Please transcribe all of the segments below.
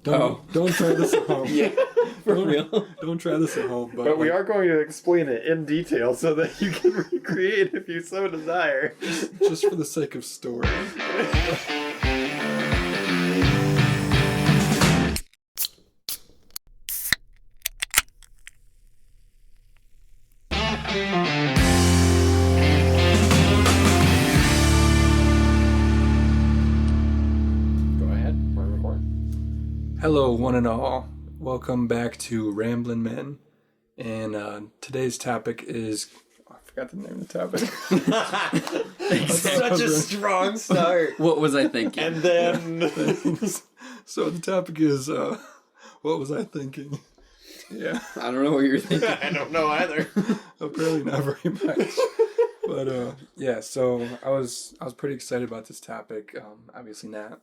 Don't try this at home. Yeah, for real. Don't try this at home. But we are going to explain it in detail so that you can recreate if you so desire. Just for the sake of story. Hello, one and all. Welcome back to Ramblin' Men. And today's topic is... I forgot the name of the topic. It's such a strong start. What was I thinking? And then... So the topic is, what was I thinking? Yeah. I don't know what you're thinking. I don't know either. Apparently not very much. But yeah, so I was pretty excited about this topic. Obviously not.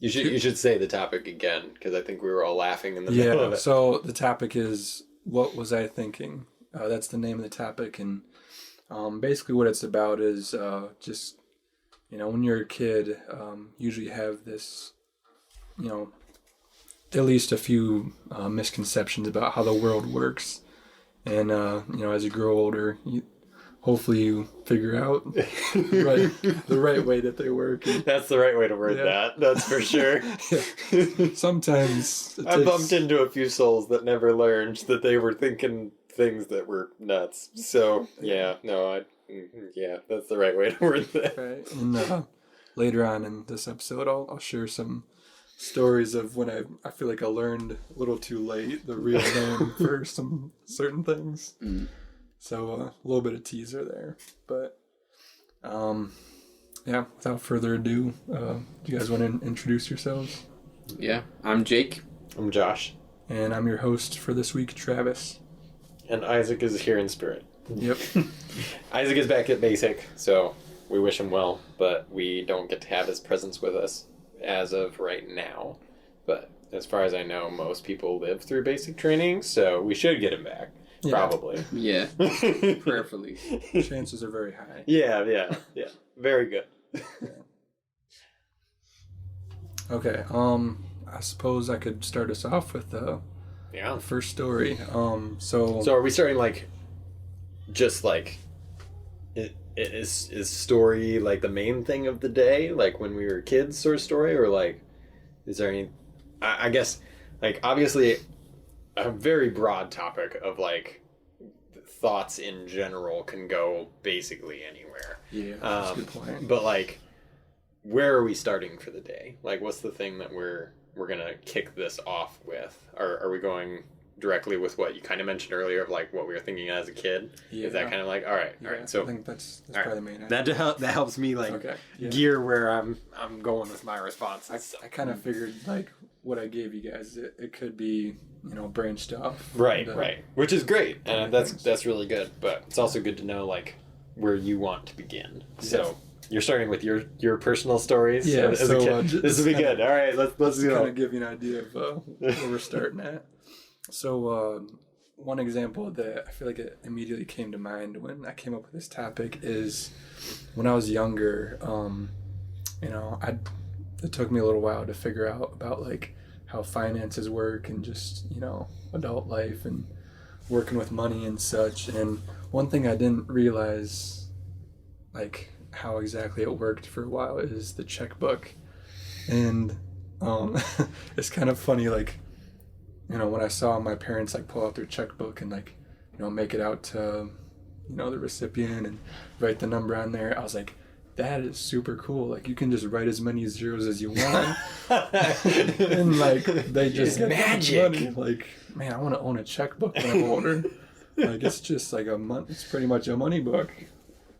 You should say the topic again, because I think we were all laughing in the middle of it. So the topic is, what was I thinking? That's the name of the topic, and basically what it's about is just, when you're a kid, usually you have this, at least a few misconceptions about how the world works. And, as you grow older, hopefully you figure out the right way that they work. That's the right way to word that. That's for sure. Sometimes I bumped into a few souls that never learned that they were thinking things that were nuts. So that's the right way to word that. Right. And later on in this episode, I'll share some stories of when I feel like I learned a little too late the real name for some certain things. Mm. So a little bit of teaser there, but without further ado, do you guys want to introduce yourselves? Yeah, I'm Jake. I'm Josh. And I'm your host for this week, Travis. And Isaac is here in spirit. Yep. Isaac is back at basic, so we wish him well, but we don't get to have his presence with us as of right now. But as far as I know, most people live through basic training, so we should get him back. Yeah. Probably. Yeah. Prayerfully. Chances are very high. Yeah. Very good. Okay. I suppose I could start us off with the first story. So are we starting is story like the main thing of the day, like when we were kids sort of story, or like is there any? I guess obviously. A very broad topic of thoughts in general can go basically anywhere. Yeah, that's a good point. But where are we starting for the day? What's the thing that we're gonna kick this off with? Are we going directly with what you kind of mentioned earlier of what we were thinking as a kid? Yeah. Is that kind of all right? So I think that's probably the main. That helps me gear where I'm going with my response. I kind of figured what I gave you guys, it could be brain stuff. Right. Which is great, and that's really good. But it's also good to know where you want to begin. So you're starting with your personal stories. Yeah. As a kid. This will be good. All right. Let's go. Kind of give you an idea of where we're starting at. So one example that I feel like it immediately came to mind when I came up with this topic is when I was younger. It took me a little while to figure out about how finances work and just adult life and working with money and such. And one thing I didn't realize how exactly it worked for a while is the checkbook. And it's kind of funny when I saw my parents pull out their checkbook and make it out to the recipient and write the number on there, I was like, that is super cool. You can just write as many zeros as you want. And they just get magic. Money. Man, I want to own a checkbook when I'm older. It's just it's pretty much a money book.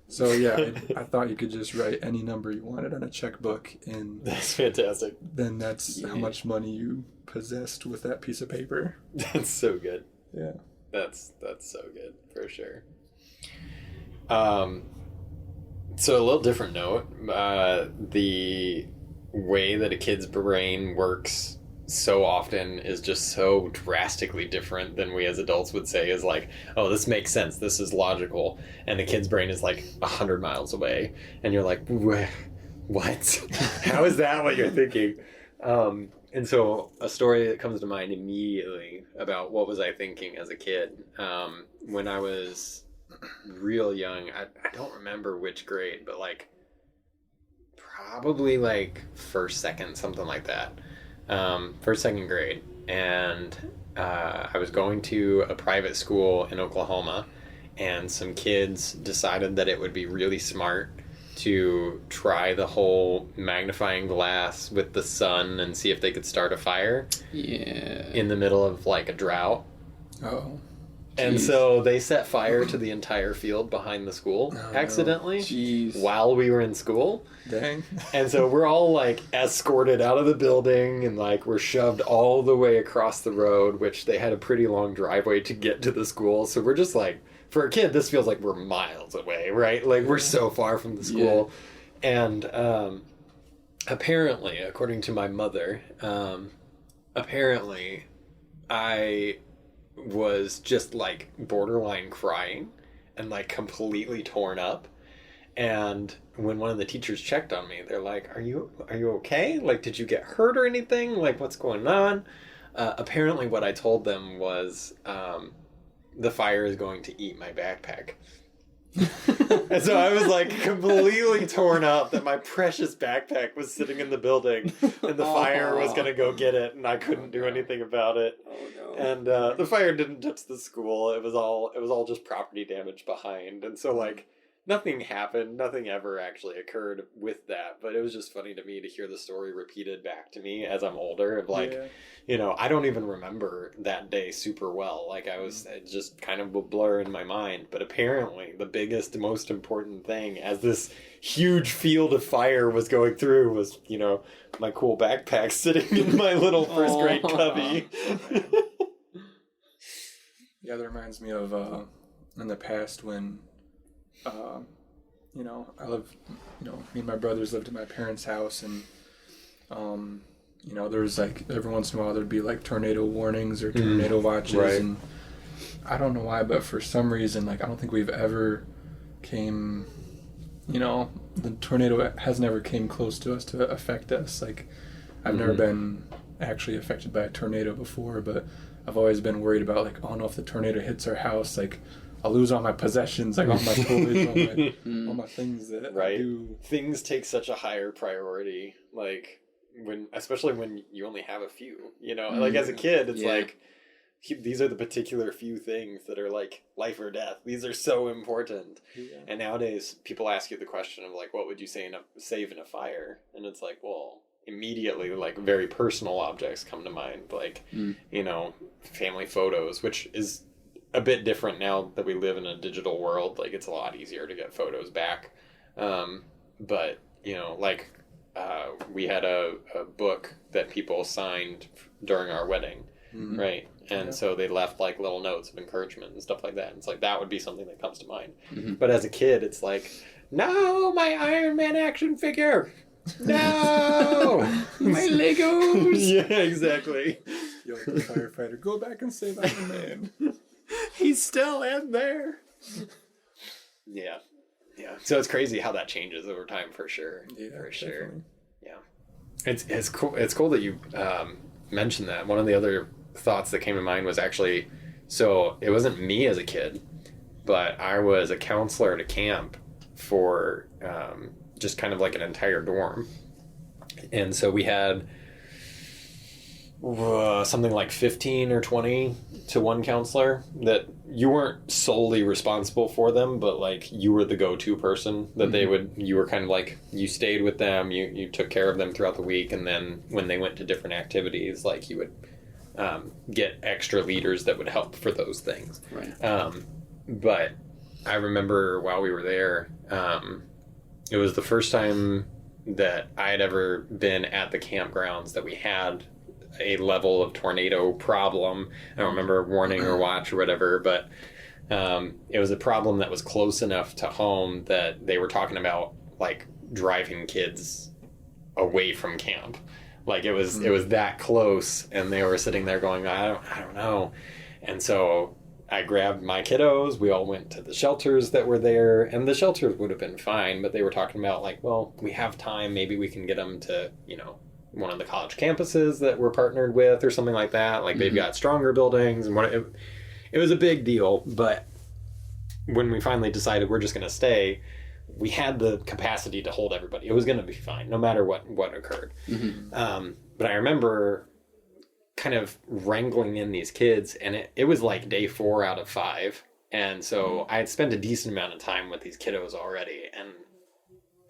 So yeah, I thought you could just write any number you wanted on a checkbook, and that's fantastic. Then that's how much money you possessed with that piece of paper. That's so good. Yeah. That's so good for sure. So a little different note, the way that a kid's brain works so often is just so drastically different than we as adults would say is oh, this makes sense, this is logical, and the kid's brain is 100 miles away, and you're like, what? How is that what you're thinking? And so a story that comes to mind immediately about what was I thinking as a kid, when I was real young, I don't remember which grade, but like probably like first, second, something like that. First, second grade. And I was going to a private school in Oklahoma, and some kids decided that it would be really smart to try the whole magnifying glass with the sun and see if they could start a fire. Yeah. In the middle of like a drought. Oh. And Jeez. so they set fire to the entire field behind the school accidentally Jeez. while we were in school. Dang. And so we're all like escorted out of the building, and like we're shoved all the way across the road, which they had a pretty long driveway to get to the school. So we're just like, for a kid, this feels like we're miles away, right? Like we're so far from the school. Yeah. And apparently, according to my mother, apparently I was just like borderline crying and like completely torn up. And when one of the teachers checked on me, they're like, are you okay? Like, did you get hurt or anything? Like, what's going on? Apparently what I told them was, the fire is going to eat my backpack. And so I was like completely torn up that my precious backpack was sitting in the building and the fire was going to go get it, and I couldn't do anything about it. Oh no. And the fire didn't touch the school. It was all just property damage behind. And so like nothing happened. Nothing ever actually occurred with that. But it was just funny to me to hear the story repeated back to me as I'm older of like, you know, I don't even remember that day super well. Like it just kind of a blur in my mind. But apparently the biggest, most important thing as this huge field of fire was going through was, you know, my cool backpack sitting in my little first grade cubby. Yeah, that reminds me of in the past when, you know, me and my brothers lived in my parents' house, and, you know, there was like, every once in a while there'd be like tornado warnings or tornado watches. Right. And I don't know why, but for some reason, like, I don't think we've ever came, you know, the tornado has never came close to us to affect us. Like, I've never been actually affected by a tornado before, but I've always been worried about, like, oh no, if the tornado hits our house, like, I'll lose all my possessions, like all my toys, all my things that I do. Things take such a higher priority, like especially when you only have a few, you know, like as a kid, it's like, these are the particular few things that are like life or death. These are so important. Yeah. And nowadays people ask you the question of like, what would you save in a fire? And it's like, well, immediately like very personal objects come to mind, like, you know, family photos, which is a bit different now that we live in a digital world. Like it's a lot easier to get photos back. But you know, like, we had a book that people signed during our wedding. Right. And so they left like little notes of encouragement and stuff like that. And it's like, that would be something that comes to mind. But as a kid, it's like, no, my Iron Man action figure. No, my Legos. Yeah, exactly. You're like the firefighter. Go back and save Iron Man. He's still in there. Yeah. So it's crazy how that changes over time, for sure. Yeah, for sure. Definitely. Yeah. It's cool. It's cool that you mentioned that. One of the other thoughts that came to mind was actually, so it wasn't me as a kid, but I was a counselor at a camp for just kind of like an entire dorm. And so we had something like 15 or 20 to one counselor that you weren't solely responsible for them, but like you were the go-to person that you were kind of like, you stayed with them, you took care of them throughout the week. And then when they went to different activities, like you would get extra leaders that would help for those things. Right. But I remember while we were there, it was the first time that I had ever been at the campgrounds that we had a level of tornado problem. I don't remember warning or watch or whatever, but it was a problem that was close enough to home that they were talking about like driving kids away from camp. Like it was that close, and they were sitting there going, I don't know. And so I grabbed my kiddos. We all went to the shelters that were there, and the shelters would have been fine, but they were talking about like, well, we have time. Maybe we can get them to, you know, one of the college campuses that we're partnered with or something like that. Like they've got stronger buildings and it was a big deal. But when we finally decided we're just going to stay, we had the capacity to hold everybody. It was going to be fine no matter what occurred. But I remember kind of wrangling in these kids, and it was like day 4 out of 5. And so I had spent a decent amount of time with these kiddos already. And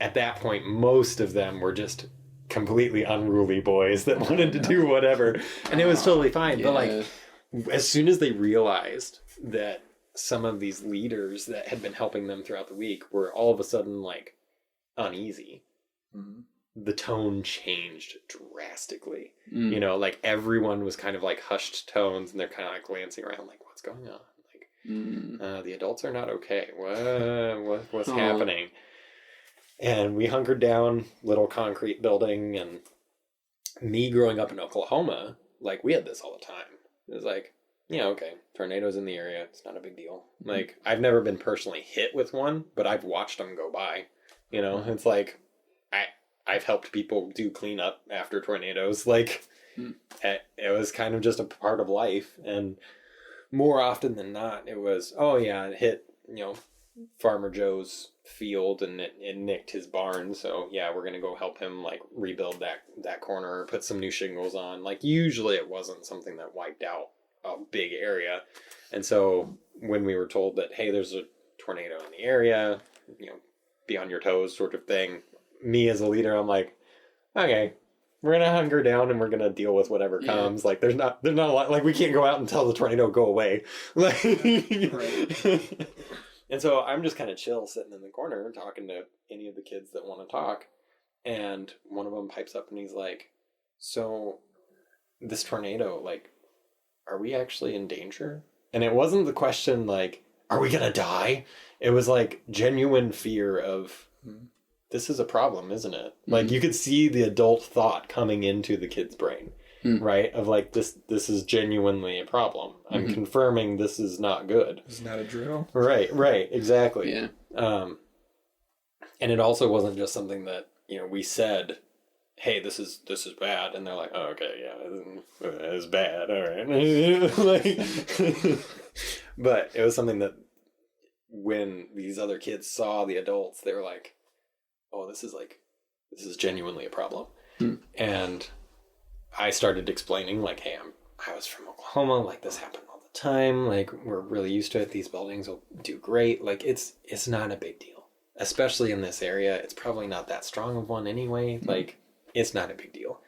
at that point, most of them were just completely unruly boys that wanted to do whatever. And it was totally fine. But like, as soon as they realized that some of these leaders that had been helping them throughout the week were all of a sudden like uneasy, the tone changed drastically. You know, like everyone was kind of like hushed tones, and they're kind of like glancing around like, what's going on? Like, the adults are not okay. What's happening? And we hunkered down, little concrete building. And me growing up in Oklahoma, like we had this all the time. It was like, yeah, okay, tornadoes in the area, it's not a big deal. Like, I've never been personally hit with one, but I've watched them go by. You know, it's like, I've helped people do cleanup after tornadoes. Like, it was kind of just a part of life. And more often than not, it was, oh yeah, it hit, you know, Farmer Joe's field and it nicked his barn. So yeah, we're going to go help him like rebuild that corner or put some new shingles on. Like, usually it wasn't something that wiped out a big area. And so when we were told that, hey, there's a tornado in the area, you know, be on your toes sort of thing, me as a leader, I'm like, okay, we're gonna hunker down and we're gonna deal with whatever comes. Like there's not a lot, like we can't go out and tell the tornado go away. Like and so I'm just kind of chill sitting in the corner talking to any of the kids that want to talk. And one of them pipes up and he's like, so this tornado, like, are we actually in danger? And it wasn't the question like, are we gonna die? It was like genuine fear of, this is a problem, isn't it? Like you could see the adult thought coming into the kid's brain, right? Of like, this is genuinely a problem. I'm confirming this is not good. It's not a drill. Right, exactly. Yeah. And it also wasn't just something that, you know, we said, hey, this is bad, and they're like, oh, okay, yeah, it's bad, all right. Like, but it was something that when these other kids saw the adults, they were like, oh, this is genuinely a problem. And I started explaining like, hey, I was from Oklahoma, like this happened all the time, like we're really used to it, these buildings will do great, like it's not a big deal, especially in this area. It's probably not that strong of one anyway. Like, it's not a big deal.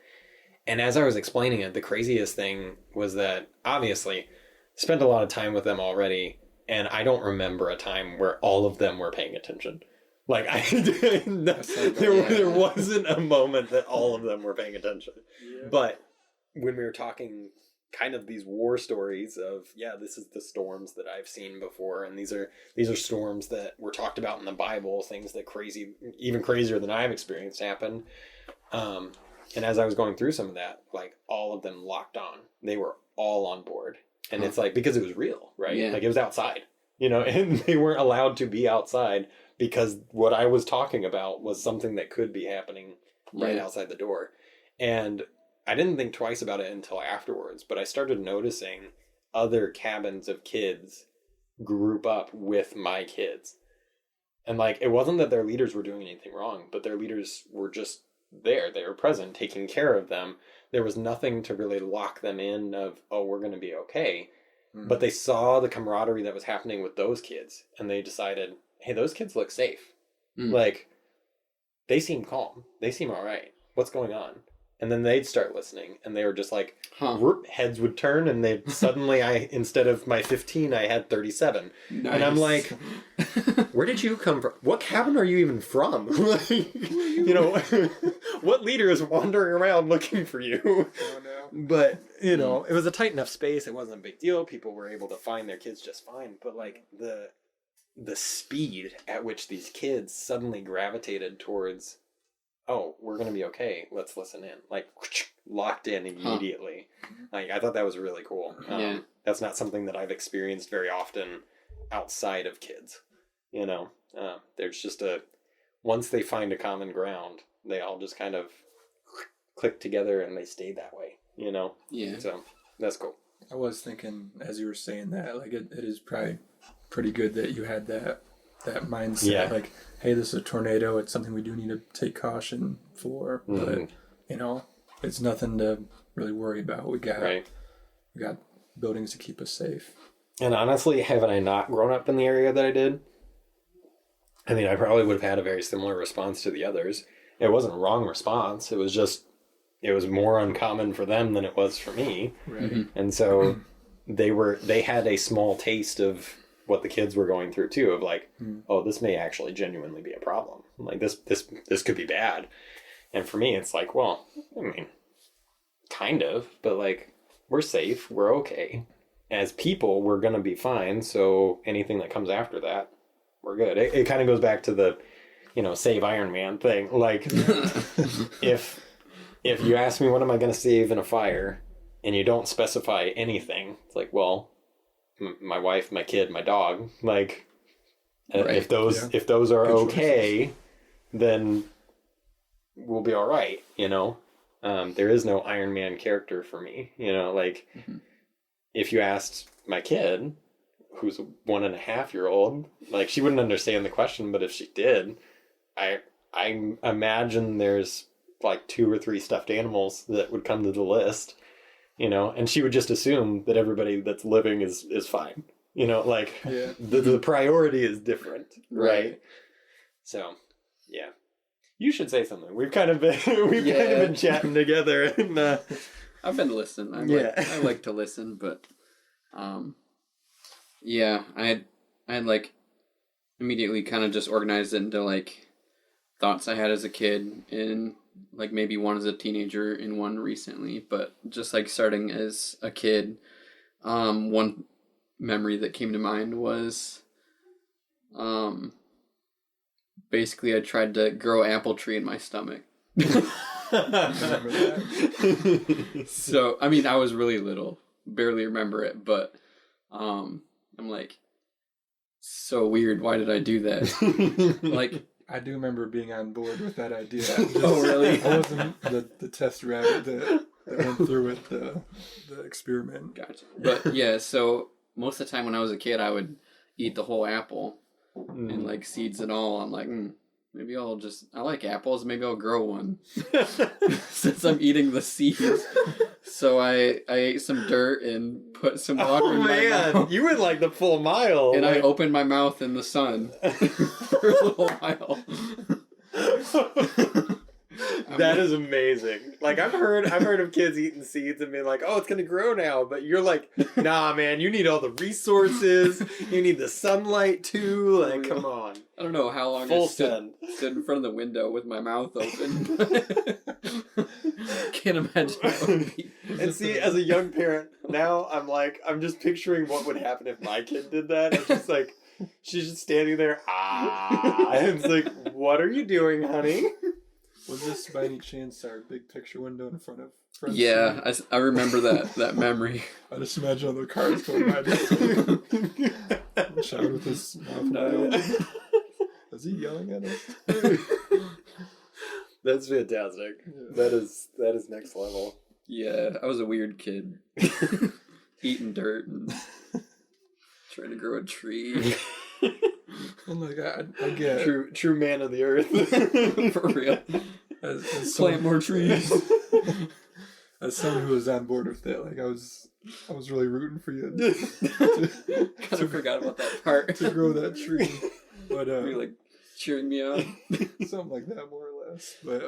And as I was explaining it, the craziest thing was that obviously spent a lot of time with them already, and I don't remember a time where all of them were paying attention. Like, there wasn't a moment that all of them were paying attention. Yeah. But when we were talking kind of these war stories of, yeah, this is the storms that I've seen before, and these are storms that were talked about in the Bible, things that even crazier than I've experienced happened. And as I was going through some of that, like all of them locked on. They were all on board. And it's like, because it was real, right? Yeah. Like it was outside, you know, and they weren't allowed to be outside because what I was talking about was something that could be happening right outside the door. And I didn't think twice about it until afterwards, but I started noticing other cabins of kids group up with my kids. And like, it wasn't that their leaders were doing anything wrong, but their leaders were just there. They were present, taking care of them. There was nothing to really lock them in of, oh, we're going to be okay. But they saw the camaraderie that was happening with those kids, and they decided, hey, those kids look safe. Like, they seem calm. They seem all right. What's going on? And then they'd start listening, and they were just like, whoop, heads would turn, and they'd suddenly, instead of my 15, I had 37. Nice. And I'm like, where did you come from? What cabin are you even from? Like, you know, what leader is wandering around looking for you? Oh, no. But, you know, it was a tight enough space. It wasn't a big deal. People were able to find their kids just fine. But, like, the speed at which these kids suddenly gravitated towards, oh, we're going to be okay, let's listen in. Like, locked in immediately. Like, I thought that was really cool. That's not something that I've experienced very often outside of kids. You know, there's just once they find a common ground, they all just kind of clicked together and they stayed that way, you know? Yeah. So that's cool. I was thinking as you were saying that, like it is probably pretty good that you had that mindset. Yeah. Like, hey, this is a tornado. It's something we do need to take caution for, but you know, it's nothing to really worry about. We got buildings to keep us safe. And honestly, haven't I not grown up in the area that I did? I mean, I probably would have had a very similar response to the others. It wasn't a wrong response. It was just, it was more uncommon for them than it was for me. Right. And so they had a small taste of what the kids were going through too, of like, oh, this may actually genuinely be a problem. Like this could be bad. And for me, it's like, well, I mean, kind of, but like, we're safe. We're okay. As people, we're going to be fine. So anything that comes after that, we're good. It kind of goes back to the, you know, save Iron Man thing. Like, if you ask me what am I going to save in a fire, and you don't specify anything, it's like, well, my wife, my kid, my dog. Like, if those are okay, then we'll be all right. You know, there is no Iron Man character for me. You know, like if you asked my kid, who's a 1.5-year-old, like she wouldn't understand the question, but if she did, I imagine there's like 2 or 3 stuffed animals that would come to the list, you know, and she would just assume that everybody that's living is fine, you know, like the priority is different, right? So, yeah, you should say something. We've kind of been chatting together, and I've been listening. I like to listen, but I had like immediately kind of just organized it into like thoughts I had as a kid, and like maybe one as a teenager and one recently, but just like starting as a kid, one memory that came to mind was basically I tried to grow an apple tree in my stomach. So I mean I was really little, barely remember it, but I'm like, so weird, why did I do that? Like, I do remember being on board with that idea. Oh, really? I wasn't the test rabbit that went through with the experiment. Gotcha. But yeah, so most of the time when I was a kid, I would eat the whole apple and like seeds and all. I'm like, maybe I like apples, maybe I'll grow one since I'm eating the seeds. So I ate some dirt and put some water in my mouth. You went like the full mile. And I opened my mouth in the sun for a little while. That is amazing. Like I've heard of kids eating seeds and being like, "Oh, it's gonna grow now," but you're like, "Nah, man, you need all the resources. You need the sunlight too. Like, come on." I don't know how long Full I stood in front of the window with my mouth open. Can't imagine how it would be. And see, as a young parent, now I'm just picturing what would happen if my kid did that. It's just like, she's just standing there, and it's like, "What are you doing, honey?" Was this by any chance our big picture window in front of Friends? Yeah, I remember that memory. I just imagine all the cars going by. Showered with his mouth wide open. Is he yelling at us? That's fantastic. Yeah. That is next level. Yeah, I was a weird kid. Eating dirt and trying to grow a tree. Oh my god, I get true man of the earth. For real. As plant more trees. As someone who was on board with it, like I was really rooting for you. Kind of forgot about that part. To grow that tree. But you're like cheering me on. Something like that, more or less. But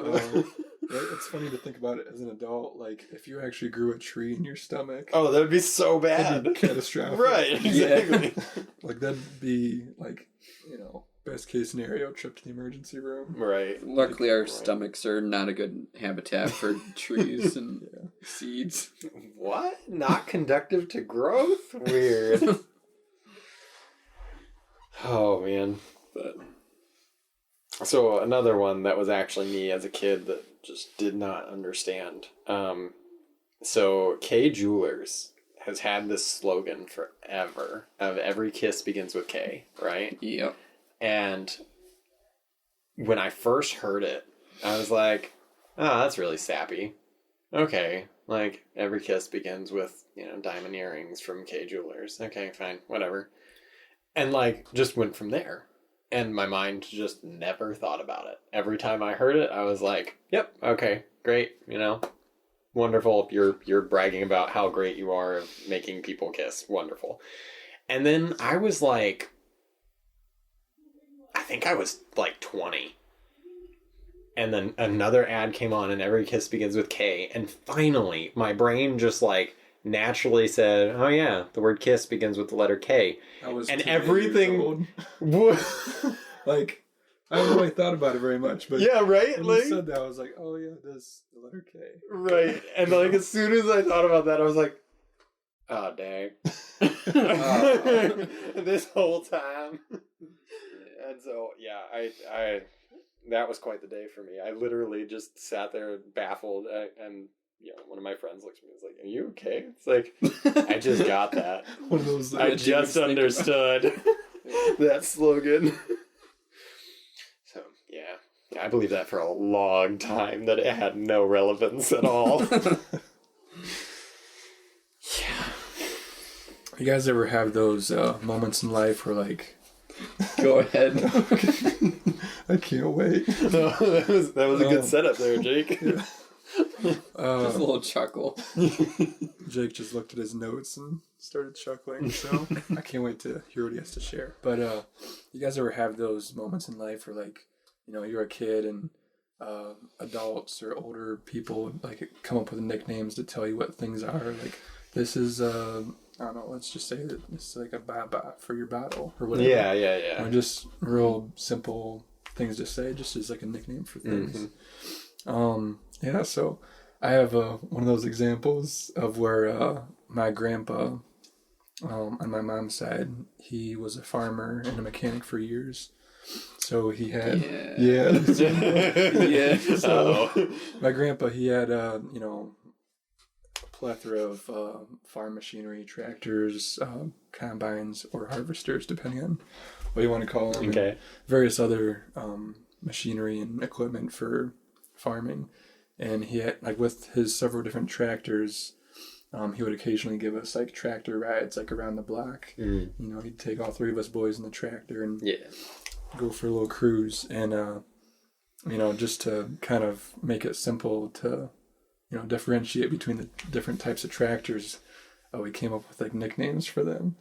it's funny to think about it as an adult. Like if you actually grew a tree in your stomach. Oh, that would be so bad. That'd be catastrophic. Right, exactly. Like that'd be like, you know, best case scenario, trip to the emergency room. Right. Luckily, our stomachs are not a good habitat for trees and seeds. What? Not conductive to growth? Weird. Oh, man. But so another one that was actually me as a kid that just did not understand. So K Jewelers has had this slogan forever of every kiss begins with K, right? Yep. And when I first heard it, I was like, oh, that's really sappy. Okay, like every kiss begins with, diamond earrings from K Jewelers. Okay, fine, whatever. And like just went from there. And my mind just never thought about it. Every time I heard it, I was like, yep, okay, great, wonderful. You're bragging about how great you are of making people kiss. Wonderful. And then I was like, I think I was like 20. And then another ad came on, and every kiss begins with K. And finally, my brain just like naturally said, "Oh yeah, the word kiss begins with the letter K." I was and 2 years old. Like, I haven't really thought about it very much, but yeah, right. when Like, you said that, I was like, "Oh yeah, it is the letter K." right. And like as soon as I thought about that, I was like, "Oh dang!" This whole time. And so yeah, I that was quite the day for me. I literally just sat there baffled, and one of my friends looked at me and was like, "Are you okay?" It's like, I just got that. One of those. I just understood that slogan. So yeah, I believe that for a long time that it had no relevance at all. Yeah. You guys ever have those moments in life where like, Go ahead. I can't wait. No, that was a good setup there, Jake. Yeah. Just a little chuckle. Jake just looked at his notes and started chuckling, so I can't wait to hear what he has to share. But you guys ever have those moments in life where like, you're a kid and adults or older people like come up with nicknames to tell you what things are, like this is I don't know, let's just say that it's like a baba for your bottle or whatever. Yeah. Or just real simple things to say, just as like a nickname for things. Yeah, so I have one of those examples of where my grandpa, on my mom's side, he was a farmer and a mechanic for years. So he had, Yeah. So my grandpa, he had, a plethora of farm machinery, tractors, combines, or harvesters, depending on what you want to call them. Okay. Various other machinery and equipment for farming. And he had, like, with his several different tractors, he would occasionally give us like tractor rides, like around the block. He'd take all 3 of us boys in the tractor and go for a little cruise. And just to kind of make it simple to differentiate between the different types of tractors, we came up with like nicknames for them.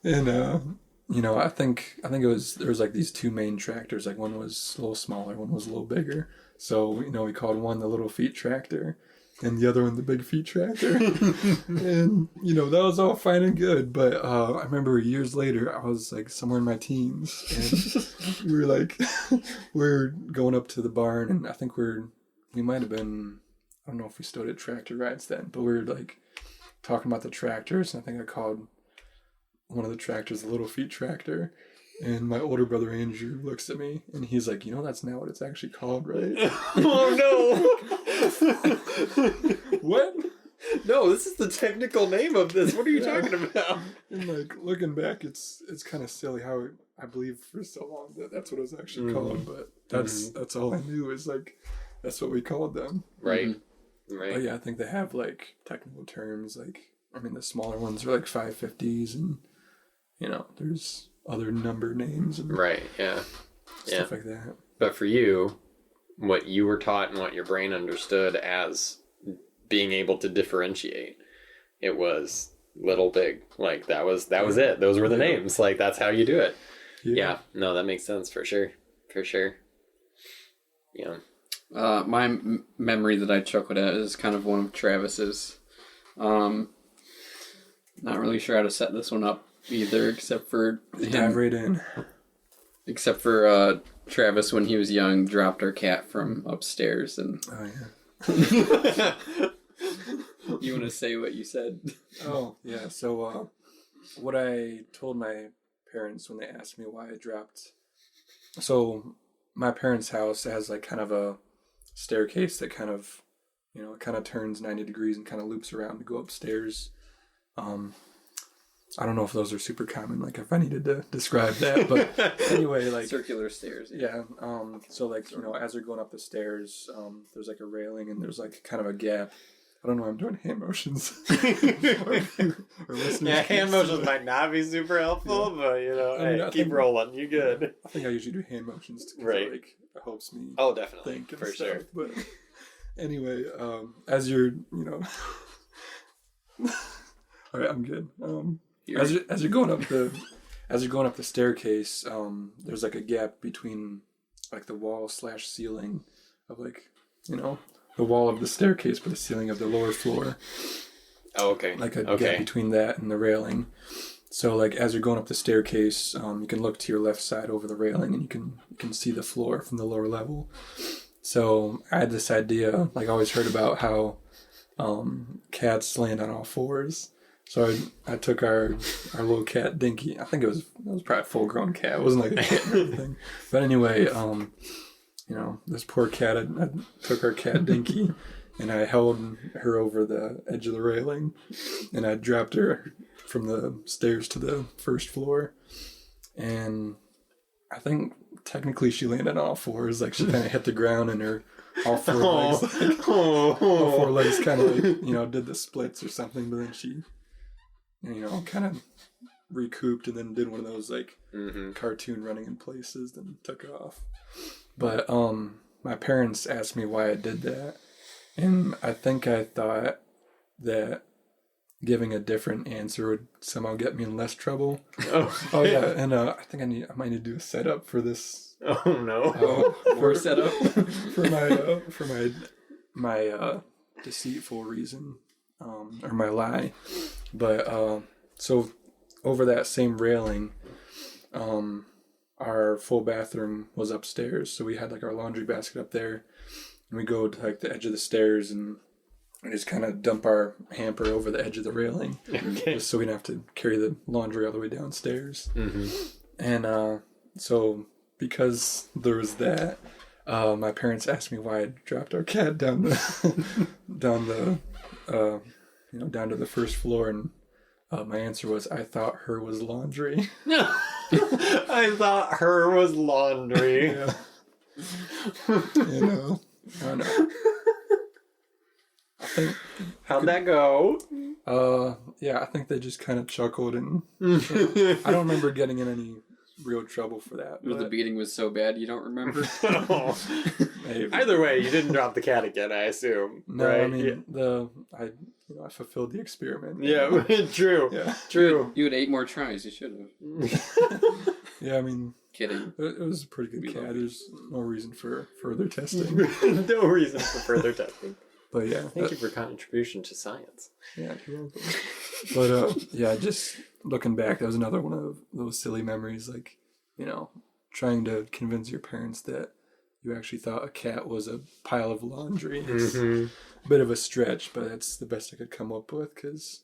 And I think there was like these 2 main tractors. Like one was a little smaller, one was a little bigger. So we called one the little feet tractor, and the other one the big feet tractor. And that was all fine and good. But I remember years later, I was like somewhere in my teens, and we were going up to the barn, and I think we might have been, I don't know if we still did tractor rides then, but we were like talking about the tractors, and I think I called one of the tractors the little feet tractor. And my older brother Andrew looks at me and he's like, that's not what it's actually called, right? Oh no! What? No, this is the technical name of this. What are you talking about? And like looking back, it's kind of silly how I believe for so long that's what it was actually called, but that's all I knew is like that's what we called them. Right. Right. But yeah, I think they have like technical terms. Like, I mean, the smaller ones are like 550s, and there's other number names and stuff like that. But for you, what you were taught and what your brain understood as being able to differentiate, it was little, big. Like that was it. Those were the names. Like that's how you do it. Yeah. No, that makes sense for sure. For sure. Yeah. My memory that I chuckled at is kind of one of Travis's. Not really sure how to set this one up either, except for dive right in. Except for Travis, when he was young, dropped our cat from upstairs, and you want to say what you said? Oh yeah. So what I told my parents when they asked me why I dropped. So my parents' house has like kind of a staircase that kind of, it kind of turns 90 degrees and kind of loops around to go upstairs. I don't know if those are super common, like if I needed to describe that, but anyway, like Circular stairs. yeah. So like as they're going up the stairs, there's like a railing and there's like kind of a gap. I don't know. I'm doing hand motions. Yeah, hand motions might not be super helpful, but hey, keep rolling. You good? I think I usually do hand motions because Right. it helps me. Oh, definitely, think and for stuff. sure. But anyway, as you're, all right, I'm good. As you're going up the staircase, there's like a gap between like the wall / ceiling of like the wall of the staircase, but the ceiling of the lower floor. Oh, okay. Like a gap between that and the railing. So like as you're going up the staircase, you can look to your left side over the railing and you can see the floor from the lower level. So I had this idea, like I always heard about how cats land on all fours. So I took our little cat Dinky. I think it was probably a full grown cat. It wasn't like a kitten or anything. But anyway, this poor cat. I took our cat Dinky, and I held her over the edge of the railing, and I dropped her from the stairs to the first floor, and I think technically she landed on all fours. Like she kind of hit the ground, and her all four legs kind of like did the splits or something. But then she, kind of recouped and then did one of those like cartoon running in places, then took off. But my parents asked me why I did that, and I think I thought that giving a different answer would somehow get me in less trouble. Oh yeah, and I think I might need to do a setup for this. Oh no, more setup for my deceitful reason, or my lie. But so over that same railing, our full bathroom was upstairs, so we had like our laundry basket up there, and we go to like the edge of the stairs and just kind of dump our hamper over the edge of the railing, just so we didn't have to carry the laundry all the way downstairs. And so because there was that, my parents asked me why I dropped our cat down the down to the first floor, and my answer was I thought her was laundry. I thought her was laundry. Yeah. I know. I think. How'd that go? Yeah, I think they just kind of chuckled, and I don't remember getting in any real trouble for that. The beating was so bad you don't remember? Either way, you didn't drop the cat again, I assume. No, right? I mean I fulfilled the experiment. Yeah, true. Yeah. True. You had 8 more tries. You should have. Yeah, I mean, kidding. It was a pretty good cat. There's no reason for further testing. No reason for further testing. But yeah, thank you for contribution to science. Yeah, you're welcome. But yeah, just looking back, that was another one of those silly memories. Like, trying to convince your parents that you actually thought a cat was a pile of laundry. It's a bit of a stretch, but that's the best I could come up with, because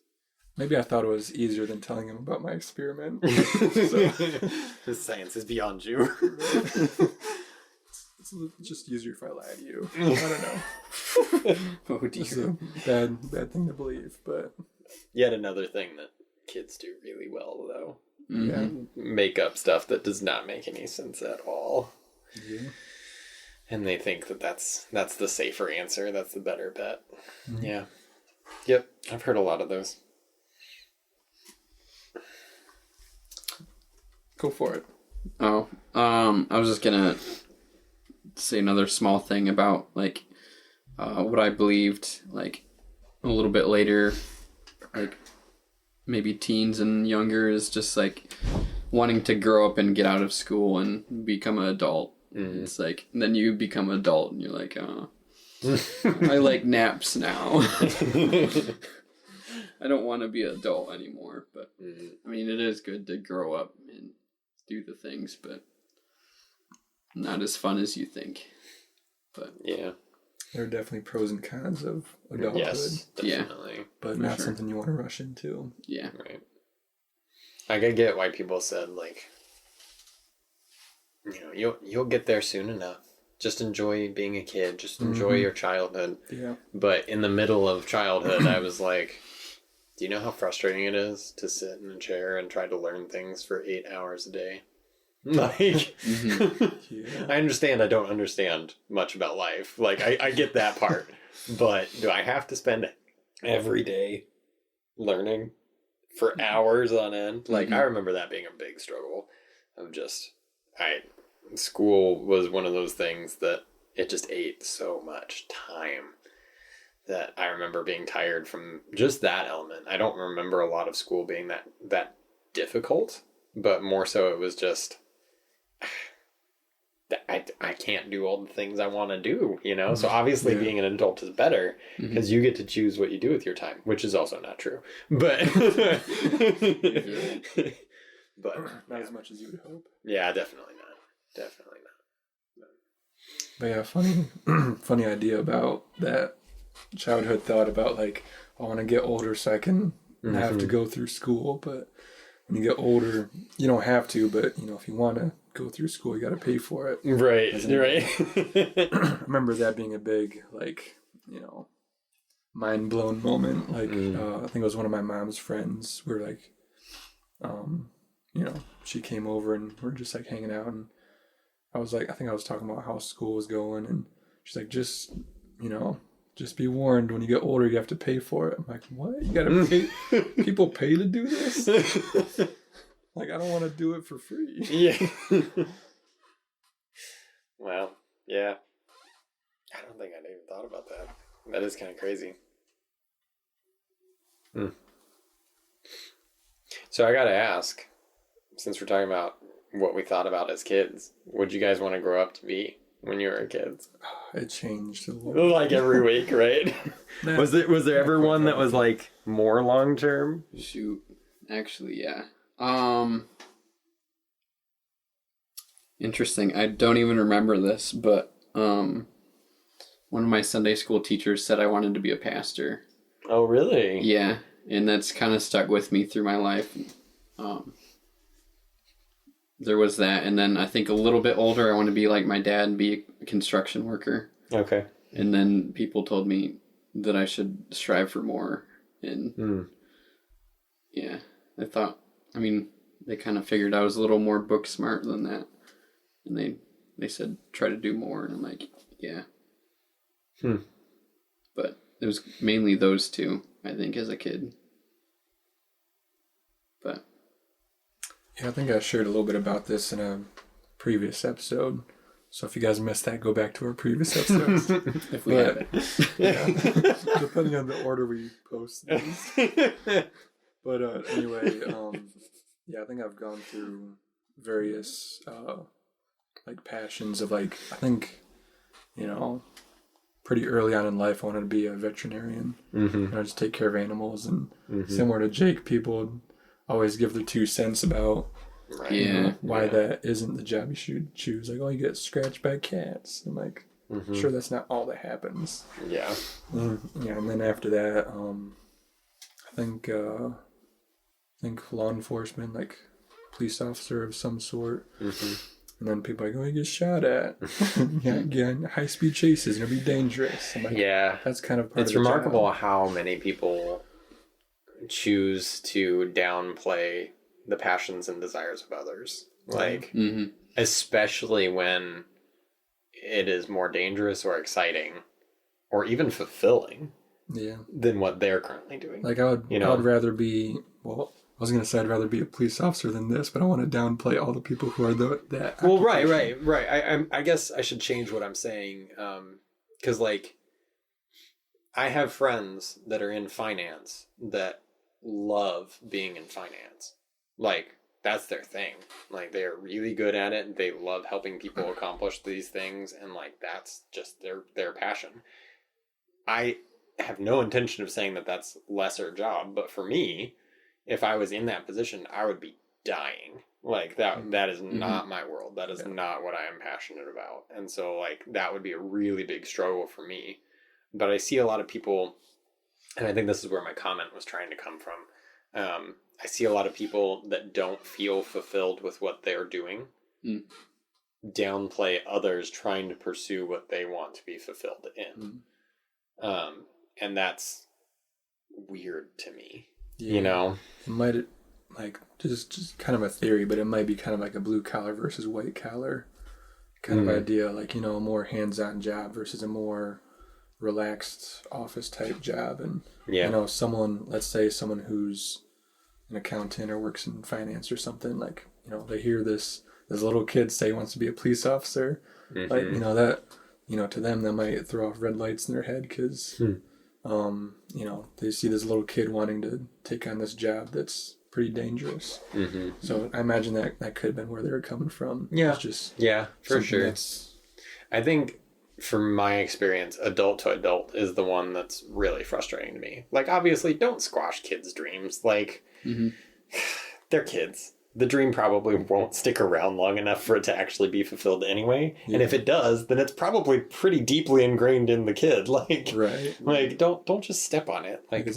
maybe I thought it was easier than telling him about my experiment. The science is beyond you. It's just easier if I lie to you. I don't know. Oh dear. It's a bad thing to believe, but yet another thing that kids do really well, though. Yeah. Make up stuff that does not make any sense at all. Yeah. And they think that that's the safer answer. That's the better bet. Yeah. Yep. I've heard a lot of those. Go for it. Oh, I was just gonna say another small thing about like what I believed like a little bit later, like maybe teens and younger, is just like wanting to grow up and get out of school and become an adult. It's like, and then you become an adult and you're like, I like naps now. I don't want to be an adult anymore, but I mean, it is good to grow up and do the things, but not as fun as you think. But yeah, there are definitely pros and cons of adulthood. Yes, definitely. Yeah, but not something you want to rush into. Yeah, right. Like, I get why people said, like, you'll get there soon enough. Just enjoy being a kid. Just enjoy your childhood. Yeah. But in the middle of childhood, I was like, Do you know how frustrating it is to sit in a chair and try to learn things for 8 hours a day? Like, Yeah. I understand I don't understand much about life. Like, I get that part. But do I have to spend every day learning for hours on end? Like, I remember that being a big struggle of just, school was one of those things that it just ate so much time that I remember being tired from just that element. I don't remember a lot of school being that difficult, but more so it was just I can't do all the things I want to do, you know? So obviously being an adult is better because you get to choose what you do with your time, which is also not true. But but Not as much as you would hope. Yeah, definitely not. Definitely not. But yeah, funny idea about that childhood thought about like, I want to get older so I can not have to go through school. But when you get older, you don't have to, but you know, if you want to go through school, you got to pay for it. Right, right. I remember that being a big, like, you know, mind blown moment. Like, I think it was one of my mom's friends. We were like, you know, she came over and we're just like hanging out, and I was like, I think I was talking about how school was going, and she's like, just, you know, just be warned, when you get older, you have to pay for it. I'm like, what? You gotta pay? People pay to do this? Like, I don't want to do it for free. Yeah. Well, yeah. I don't think I'd even thought about that. That is kind of crazy. So I gotta ask, since we're talking about what we thought about as kids, what'd you guys want to grow up to be when you were kids? It changed a little. Like every week, right? Was there ever one that was like more long term? Shoot. Actually, yeah. Interesting. I don't even remember this, but one of my Sunday school teachers said I wanted to be a pastor. Oh, really? Yeah, and that's kind of stuck with me through my life. There was that, and then I think a little bit older, I want to be like my dad and be a construction worker. Okay. And then people told me that I should strive for more, and yeah, I mean, they kind of figured I was a little more book smart than that, and they said try to do more, and I'm like, yeah. But it was mainly those two, I think, as a kid. But yeah, I think I shared a little bit about this in a previous episode. So if you guys missed that, go back to our previous episodes. if we have it. Yeah. Depending on the order we post these. But anyway, yeah, I think I've gone through various like passions of like, I think, you know, pretty early on in life I wanted to be a veterinarian. You know, just take care of animals, and similar to Jake, people would always give their 2 cents about you know, why that isn't the job you should choose. Like, oh, you get scratched by cats. I'm like, sure, that's not all that happens. Yeah. Yeah, and then after that, I think law enforcement, like police officer of some sort. And then people are like, oh, you get shot at. Yeah, high speed chases, and it'll be dangerous. I'm like, Yeah. that's kind of part It's of the remarkable job. how many people choose to downplay the passions and desires of others. Like, especially when it is more dangerous or exciting or even fulfilling than what they're currently doing. Like, I would rather be, well, I was going to say I'd rather be a police officer than this, but I want to downplay all the people who are that. Well, right. I guess I should change what I'm saying. Because, like, I have friends that are in finance that love being in finance. Like, that's their thing. Like, they're really good at it. They love helping people accomplish these things. And, like, that's just their passion. I have no intention of saying that that's lesser job. But for me, if I was in that position, I would be dying. Like, that is not my world. That is not what I am passionate about. And so, like, that would be a really big struggle for me. But I see a lot of people, and I think this is where my comment was trying to come from. I see a lot of people that don't feel fulfilled with what they're doing downplay others trying to pursue what they want to be fulfilled in. And that's weird to me. you know? It might, like, just kind of a theory, but it might be kind of like a blue collar versus white collar kind of idea, like, you know, a more hands-on job versus a more relaxed office type job. And, you know, let's say someone who's an accountant or works in finance or something, like, you know, they hear this little kid say he wants to be a police officer, like, you know, that, you know, to them that might throw off red lights in their head because you know, they see this little kid wanting to take on this job that's pretty dangerous. So I imagine that could have been where they were coming from. It's just for sure. I think from my experience, adult to adult is the one that's really frustrating to me. Like, obviously, don't squash kids' dreams. Like, they're kids. The dream probably won't stick around long enough for it to actually be fulfilled anyway. And if it does, then it's probably pretty deeply ingrained in the kid. Like, like don't just step on it. Like,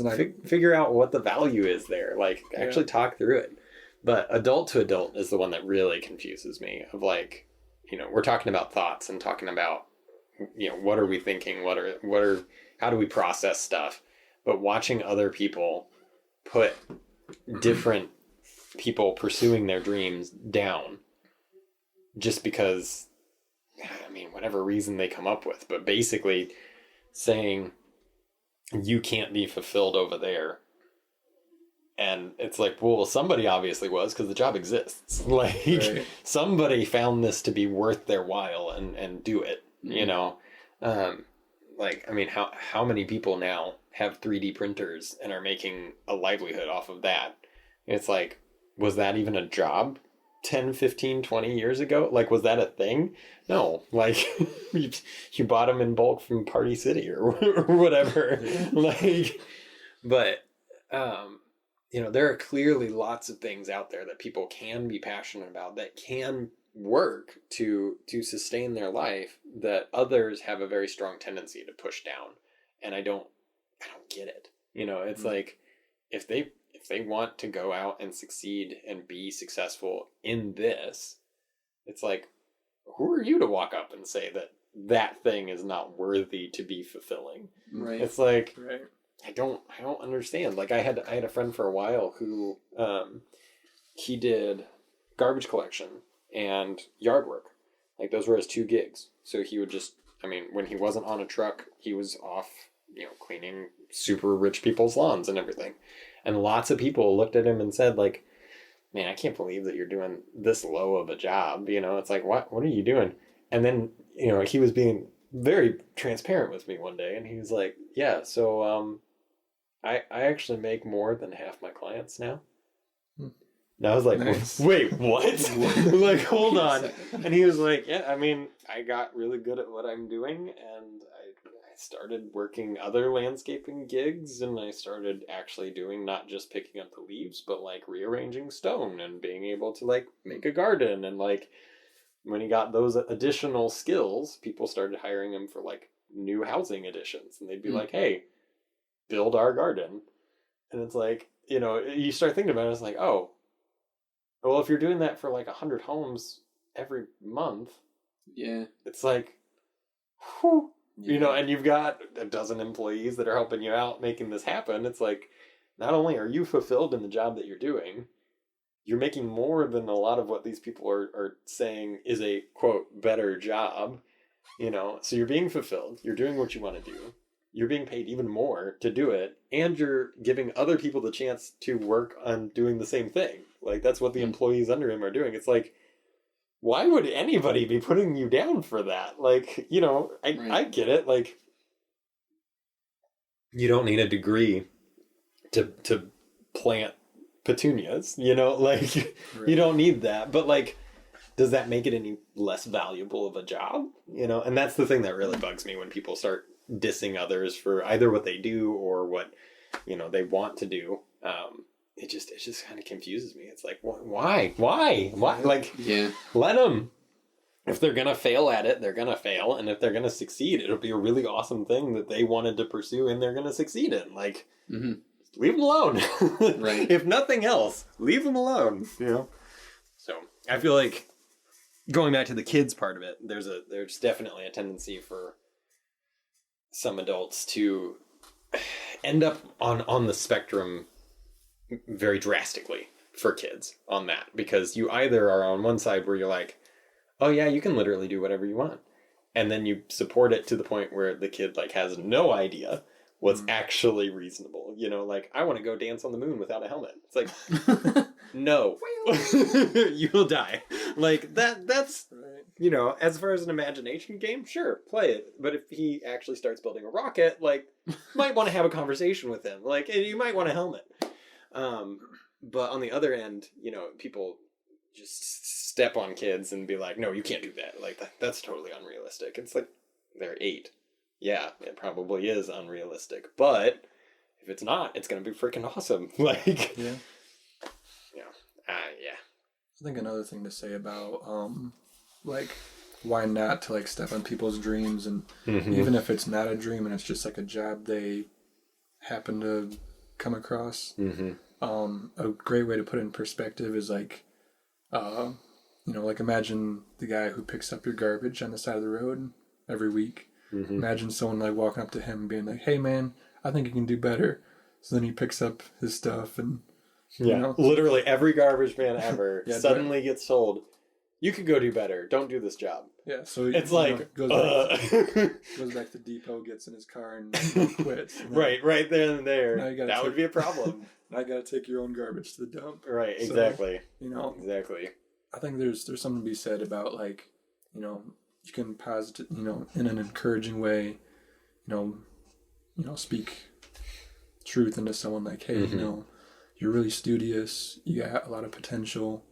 figure out what the value is there. Like, actually talk through it. But adult to adult is the one that really confuses me. Of like, you know, we're talking about thoughts and talking about, you know, what are we thinking? How do we process stuff? But watching other people put different people pursuing their dreams down just because, I mean, whatever reason they come up with, but basically saying you can't be fulfilled over there. And it's like, well, somebody obviously was, because the job exists. Like, somebody found this to be worth their while and do it, you know? Like, I mean, how many people now have 3D printers and are making a livelihood off of that? It's like, was that even a job 10, 15, 20 years ago? Like, was that a thing? No. Like, you bought them in bulk from Party City or whatever. Like, but, you know, there are clearly lots of things out there that people can be passionate about, that can work to sustain their life, that others have a very strong tendency to push down. And I don't get it. You know, it's like, if they want to go out and succeed and be successful in this, it's like, who are you to walk up and say that thing is not worthy to be fulfilling? Right. It's like, I don't understand. Like, I had a friend for a while who, he did garbage collection and yard work. Like, those were his two gigs. So he would just, I mean, when he wasn't on a truck, he was off, you know, cleaning super rich people's lawns and everything. And lots of people looked at him and said, like, man, I can't believe that you're doing this low of a job. You know, it's like, what are you doing? And then, you know, he was being very transparent with me one day, and he was like, yeah, so I actually make more than half my clients now. And I was like, wait, what? Like, hold on. And he was like, yeah, I mean, I got really good at what I'm doing, and I started working other landscaping gigs, and I started actually doing not just picking up the leaves, but like rearranging stone and being able to like make a garden. And like, when he got those additional skills, people started hiring him for like new housing additions, and they'd be like, hey, build our garden. And it's like, you know, you start thinking about it, it's like, oh, well, if you're doing that for like 100 homes every month, it's like, whew, you know, and you've got a dozen employees that are helping you out making this happen. It's like, not only are you fulfilled in the job that you're doing, you're making more than a lot of what these people are saying is a, quote, better job, you know? So you're being fulfilled. You're doing what you want to do. You're being paid even more to do it. And you're giving other people the chance to work on doing the same thing. Like, that's what the employees under him are doing. It's like, why would anybody be putting you down for that? Like, you know, I get it. Like, you don't need a degree to plant petunias, you know? Like, you don't need that. But, like, does that make it any less valuable of a job? You know? And that's the thing that really bugs me when people start dissing others for either what they do or what, you know, they want to do. It just kind of confuses me. It's like, why? Like, let them. If they're going to fail at it, they're going to fail. And if they're going to succeed, it'll be a really awesome thing that they wanted to pursue and they're going to succeed in. Like, leave them alone. If nothing else, leave them alone. You know? So I feel like going back to the kids part of it, there's definitely a tendency for some adults to end up on the spectrum very drastically for kids on that, because you either are on one side where you're like, oh yeah, you can literally do whatever you want, and then you support it to the point where the kid like has no idea what's actually reasonable. You know, like, I want to go dance on the moon without a helmet. It's like, no, you will die. Like that's Right. you know, as far as an imagination game, sure, play it. But if he actually starts building a rocket, like, you might want to have a conversation with him. Like, and you might want a helmet. But on the other end, you know, people just step on kids and be like, no, you can't do that. Like, that's totally unrealistic. It's like, they're 8. Yeah, it probably is unrealistic. But if it's not, it's going to be freaking awesome. Like, Yeah. yeah. I think another thing to say about, like, why not to, like, step on people's dreams, and even if it's not a dream and it's just, like, a job they happen to come across, a great way to put it in perspective is, like, you know, like, imagine the guy who picks up your garbage on the side of the road every week. Imagine someone, like, walking up to him and being like, hey, man, I think you can do better. So then he picks up his stuff and, Yeah, you know, literally every garbage man ever Yeah, suddenly gets told, you could go do better. Don't do this job. yeah, so It's you like, know, goes back to the depot, gets in his car, and quits. And then, right there and there. Now you gotta That would be a problem. now you got to take your own garbage to the dump. Right, So, exactly. You know, Exactly. I think there's something to be said about, like, you know, you can positive, you know, in an encouraging way, you know, speak truth into someone, like, hey, you know, you're really studious, you got a lot of potential,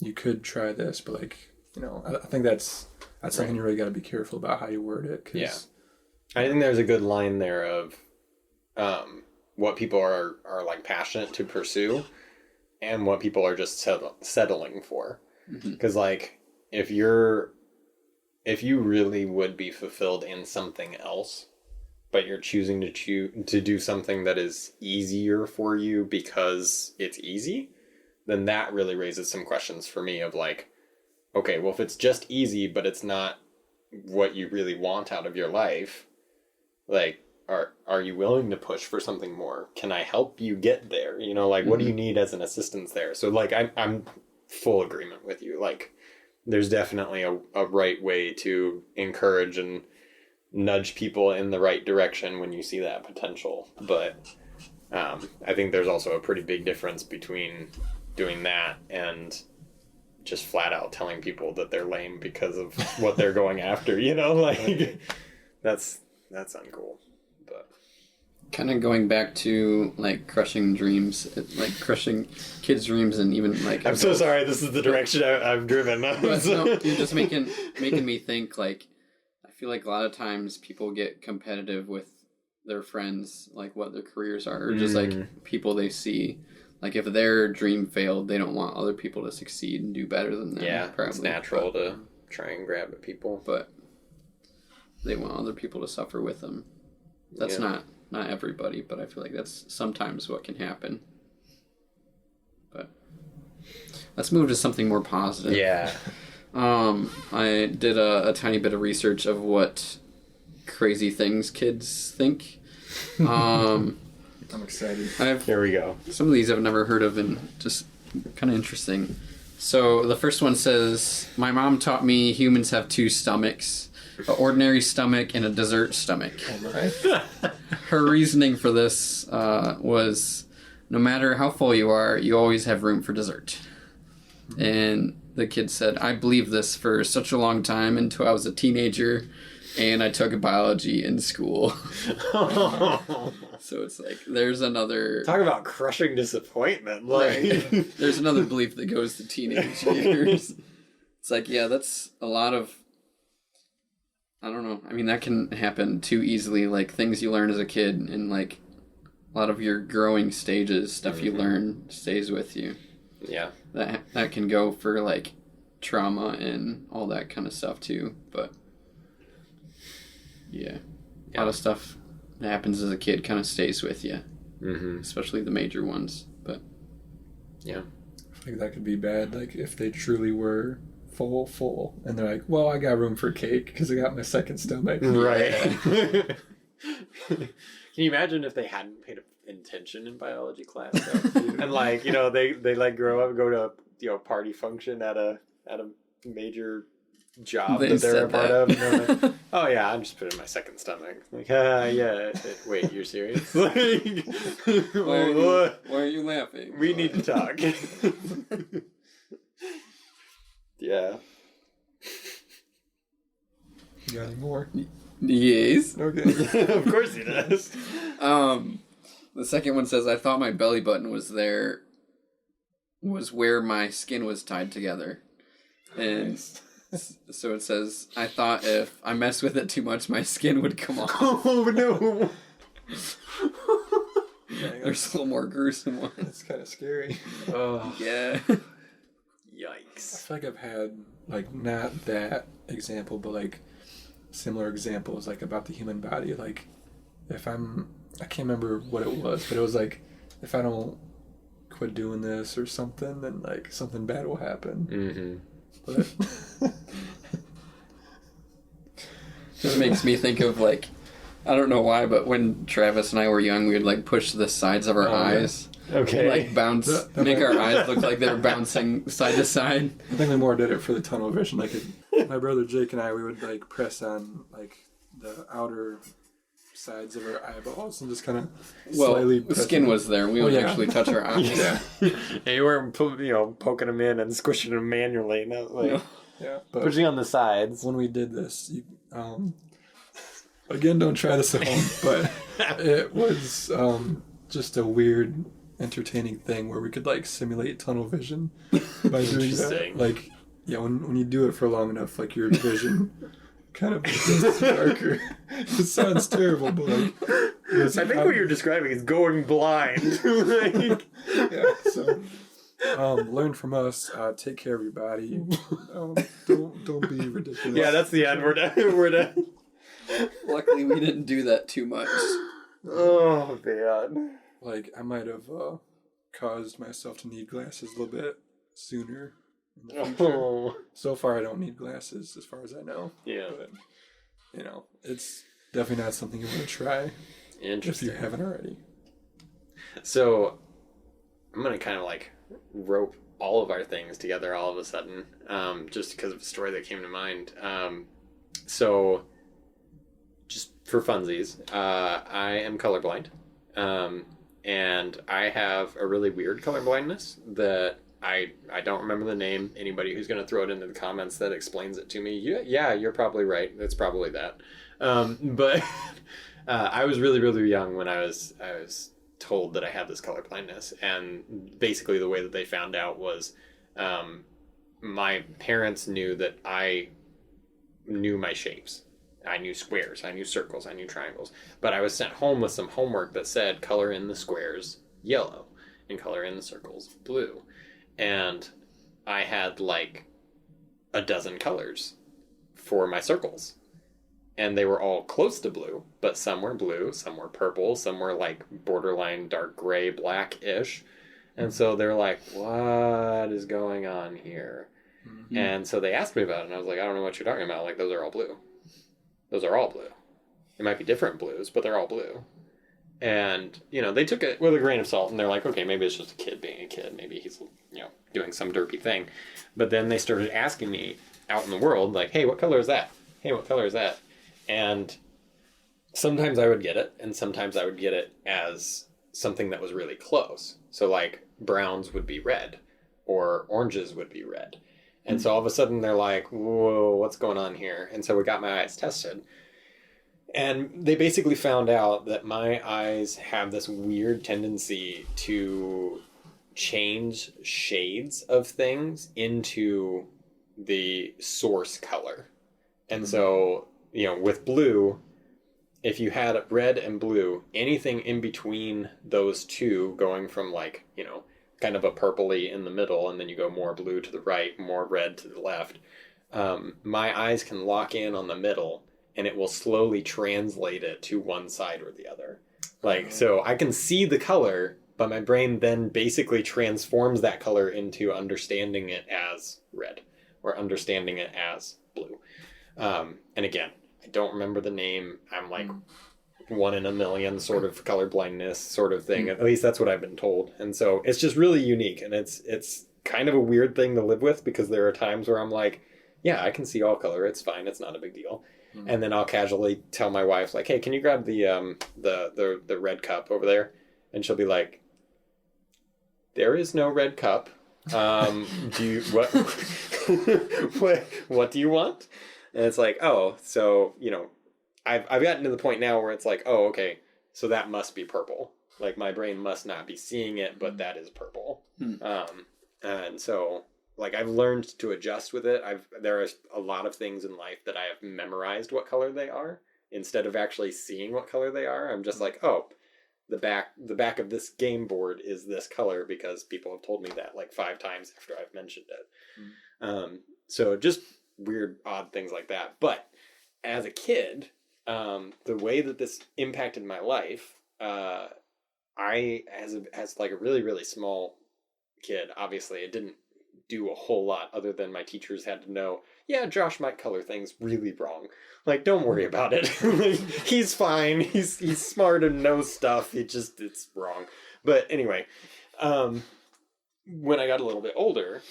you could try this, but, like, you know, I think that's something you really got to be careful about how you word it. 'Cause, Yeah. I think there's a good line there of what people are like passionate to pursue and what people are just settling for. Because like, if you really would be fulfilled in something else, but you're choosing to do something that is easier for you because it's easy, then that really raises some questions for me of like, okay, well, if it's just easy, but it's not what you really want out of your life, like, are you willing to push for something more? Can I help you get there? You know, like, what do you need as an assistance there? So like, I'm full agreement with you. Like, there's definitely a right way to encourage and nudge people in the right direction when you see that potential. But I think there's also a pretty big difference between doing that and just flat out telling people that they're lame because of what they're going after, you know, like that's uncool. But kind of going back to like crushing dreams, like crushing kids' dreams, and even like I'm so sorry, this is the direction I've driven. But no, you're just making me think. Like, I feel like a lot of times people get competitive with their friends, like what their careers are, or just like people they see. Like, if their dream failed, they don't want other people to succeed and do better than them. Yeah, probably. it's natural to try and grab at people, but they want other people to suffer with them. That's not everybody, but I feel like that's sometimes what can happen. But let's move to something more positive. Yeah. I did a tiny bit of research of what crazy things kids think. I'm excited. Here we go. Some of these I've never heard of, and just kind of interesting. So the first one says, my mom taught me humans have 2 stomachs, an ordinary stomach and a dessert stomach. Her reasoning for this was, no matter how full you are, you always have room for dessert. And the kid said, I believed this for such a long time until I was a teenager and I took biology in school. So it's like, there's another... Talk about crushing disappointment. Like, right. There's another belief that goes to teenage years. It's like, yeah, that's a lot of... I don't know. I mean, that can happen too easily. Like, things you learn as a kid and, like, a lot of your growing stages, stuff you learn stays with you. Yeah. That can go for, like, trauma and all that kind of stuff, too. But, yeah. A lot of stuff that happens as a kid kind of stays with you. Especially the major ones. But, yeah. I think that could be bad, like, if they truly were full, and they're like, well, I got room for cake because I got my second stomach. Right. Can you imagine if they hadn't intention in biology class though. And like, you know, they like grow up and go to, you know, party function at a major job that they're a part of, and they're like, oh yeah, I'm just putting my second stomach. Like, yeah. Wait, you're serious? Like, why are you laughing? We need to talk. Yeah. You got any more? Yes. Okay. Of course he does. The second one says, I thought my belly button was where my skin was tied together. And so it says, I thought if I messed with it too much, my skin would come off. Oh no. There's a little more gruesome one. That's kind of scary. Oh Yeah. I yikes. feel like I've had, like, not that example, but, like, similar examples, like, about the human body. Like, I can't remember what it was, but it was like, if I don't quit doing this or something, then, like, something bad will happen. Mm-hmm. But Just makes me think of, like, I don't know why, but when Travis and I were young, we would, like, push the sides of our eyes. Okay. And, like, bounce, make our eyes look like they're bouncing side to side. I think we more did it for the tunnel vision. Like, my brother Jake and I, we would, like, press on, like, the outer sides of our eyeballs and just kind of slightly the skin was there. We would actually touch our eyes. Yeah. Yeah, you weren't, poking them in and squishing them manually. No, like, No. Yeah, but pushing on the sides. when we did this, again, don't try this at home, but it was just a weird, entertaining thing where we could, like, simulate tunnel vision by doing that. Interesting. Like, yeah, when you do it for long enough, like, your vision kind of gets darker. It sounds terrible, but, like, I think what you're describing is going blind. Like, yeah. So, learn from us. Take care of your body. Don't be ridiculous. yeah, that's the end. We're done. We're done. Luckily, we didn't do that too much. Oh man. Like, I might have caused myself to need glasses a little bit sooner in the future. Oh. So far, I don't need glasses, as far as I know. Yeah. But, it's definitely not something you want to try if Interesting. you haven't already. So, I'm gonna kind of like rope all of our things together all of a sudden, just because of a story that came to mind. So, just for funsies, I am colorblind, and I have a really weird colorblindness that I don't remember the name. Anybody who's going to throw it into the comments that explains it to me, yeah, you're probably right. It's probably that. But I was really, really young when I was told that I had this color blindness, and basically the way that they found out was my parents knew that I knew my shapes. I knew squares, I knew circles, I knew triangles, but I was sent home with some homework that said color in the squares yellow and color in the circles blue, and I had like a dozen colors for my circles. And they were all close to blue, but some were blue, some were purple, some were like borderline dark gray, black-ish. And so they're like, what is going on here? Mm-hmm. And so they asked me about it, and I was like, I don't know what you're talking about. Like, those are all blue. Those are all blue. It might be different blues, but they're all blue. And, they took it with a grain of salt, and they're like, okay, maybe it's just a kid being a kid. Maybe he's, doing some derpy thing. But then they started asking me out in the world, like, hey, what color is that? Hey, what color is that? And sometimes I would get it, and sometimes I would get it as something that was really close. So, like, browns would be red, or oranges would be red. And so all of a sudden they're like, whoa, what's going on here? And so we got my eyes tested. And they basically found out that my eyes have this weird tendency to change shades of things into the source color. And so, with blue, if you had red and blue, anything in between those two going from like, kind of a purpley in the middle, and then you go more blue to the right, more red to the left, my eyes can lock in on the middle, and it will slowly translate it to one side or the other. Like, so I can see the color, but my brain then basically transforms that color into understanding it as red, or understanding it as blue. And again, I don't remember the name. I'm like one in a million sort of color blindness sort of thing. At least that's what I've been told. And so it's just really unique, and it's kind of a weird thing to live with, because there are times where I'm like, yeah, I can see all color. It's fine. It's not a big deal. And then I'll casually tell my wife, like, hey, can you grab the red cup over there? And she'll be like, there is no red cup. Do you what what do you want? And it's like, oh, so I've gotten to the point now where it's like, oh, okay, so that must be purple. Like, my brain must not be seeing it, but that is purple. And so, like, I've learned to adjust with it. There are a lot of things in life that I have memorized what color they are instead of actually seeing what color they are. I'm just like, oh, the back of this game board is this color because people have told me that like 5 times after I've mentioned it. So just weird, odd things like that. But as a kid, the way that this impacted my life, I as like a really, really small kid, obviously it didn't do a whole lot other than my teachers had to know, yeah, Josh might color things really wrong. Like, don't worry about it. He's fine. He's smart and knows stuff. It's wrong. But anyway, when I got a little bit older,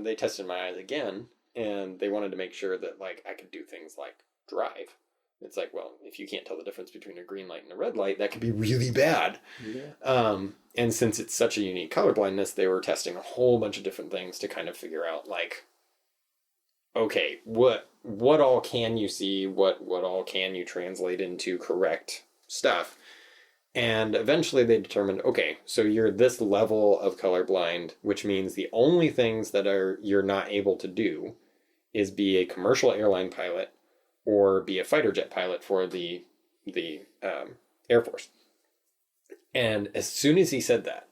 they tested my eyes again, and they wanted to make sure that, like, I could do things like drive. It's like, well, if you can't tell the difference between a green light and a red light, that could be really bad. Yeah. And since it's such a unique color blindness, they were testing a whole bunch of different things to kind of figure out, like, okay, what all can you see? What all can you translate into correct stuff? And eventually they determined, okay, so you're this level of colorblind, which means the only things that you're not able to do is be a commercial airline pilot or be a fighter jet pilot for the Air Force. And as soon as he said that,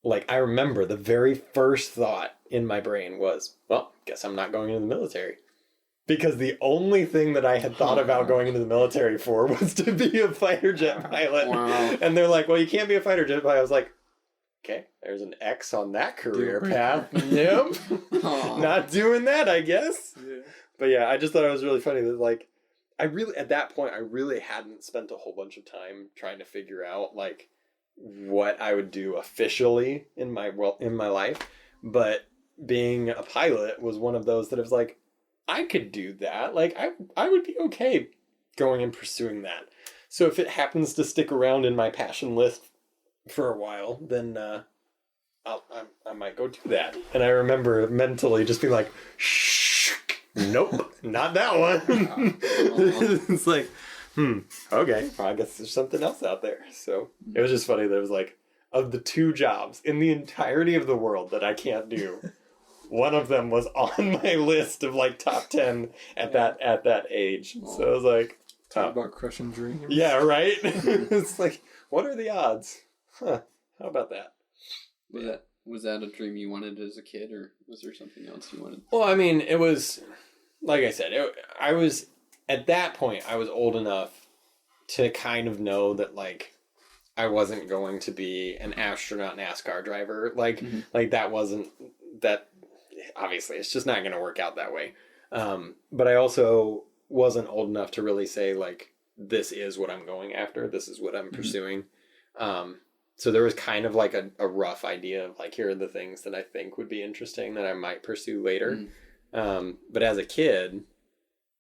like, I remember the very first thought in my brain was, well, guess I'm not going into the military. Because the only thing that I had thought about going into the military for was to be a fighter jet pilot. Wow. And they're like, well, you can't be a fighter jet pilot. I was like, okay, there's an X on that career path. Yep. Not doing that, I guess. Yeah. But yeah, I just thought it was really funny that, like, at that point, I really hadn't spent a whole bunch of time trying to figure out, like, what I would do officially in my life. But being a pilot was one of those that I was like, I could do that. Like, I would be okay going and pursuing that. So if it happens to stick around in my passion list for a while, then I might go do that. And I remember mentally just being like, shh, nope, not that one. It's like, okay, well, I guess there's something else out there. So it was just funny that it was like, of the 2 jobs in the entirety of the world that I can't do, one of them was on my list of like top 10 at that age. So I was like, talk about crushing dreams. Yeah, right? It's like, what are the odds? Huh, how about that? Was that a dream you wanted as a kid, or was there something else you wanted? Well, I mean, it was, like I said, I was, at that point, I was old enough to kind of know that, like, I wasn't going to be an astronaut NASCAR driver. Like, like that wasn't, that, obviously, it's just not going to work out that way. But I also wasn't old enough to really say, like, this is what I'm going after. This is what I'm pursuing. So there was kind of like a rough idea of, like, here are the things that I think would be interesting that I might pursue later. But as a kid,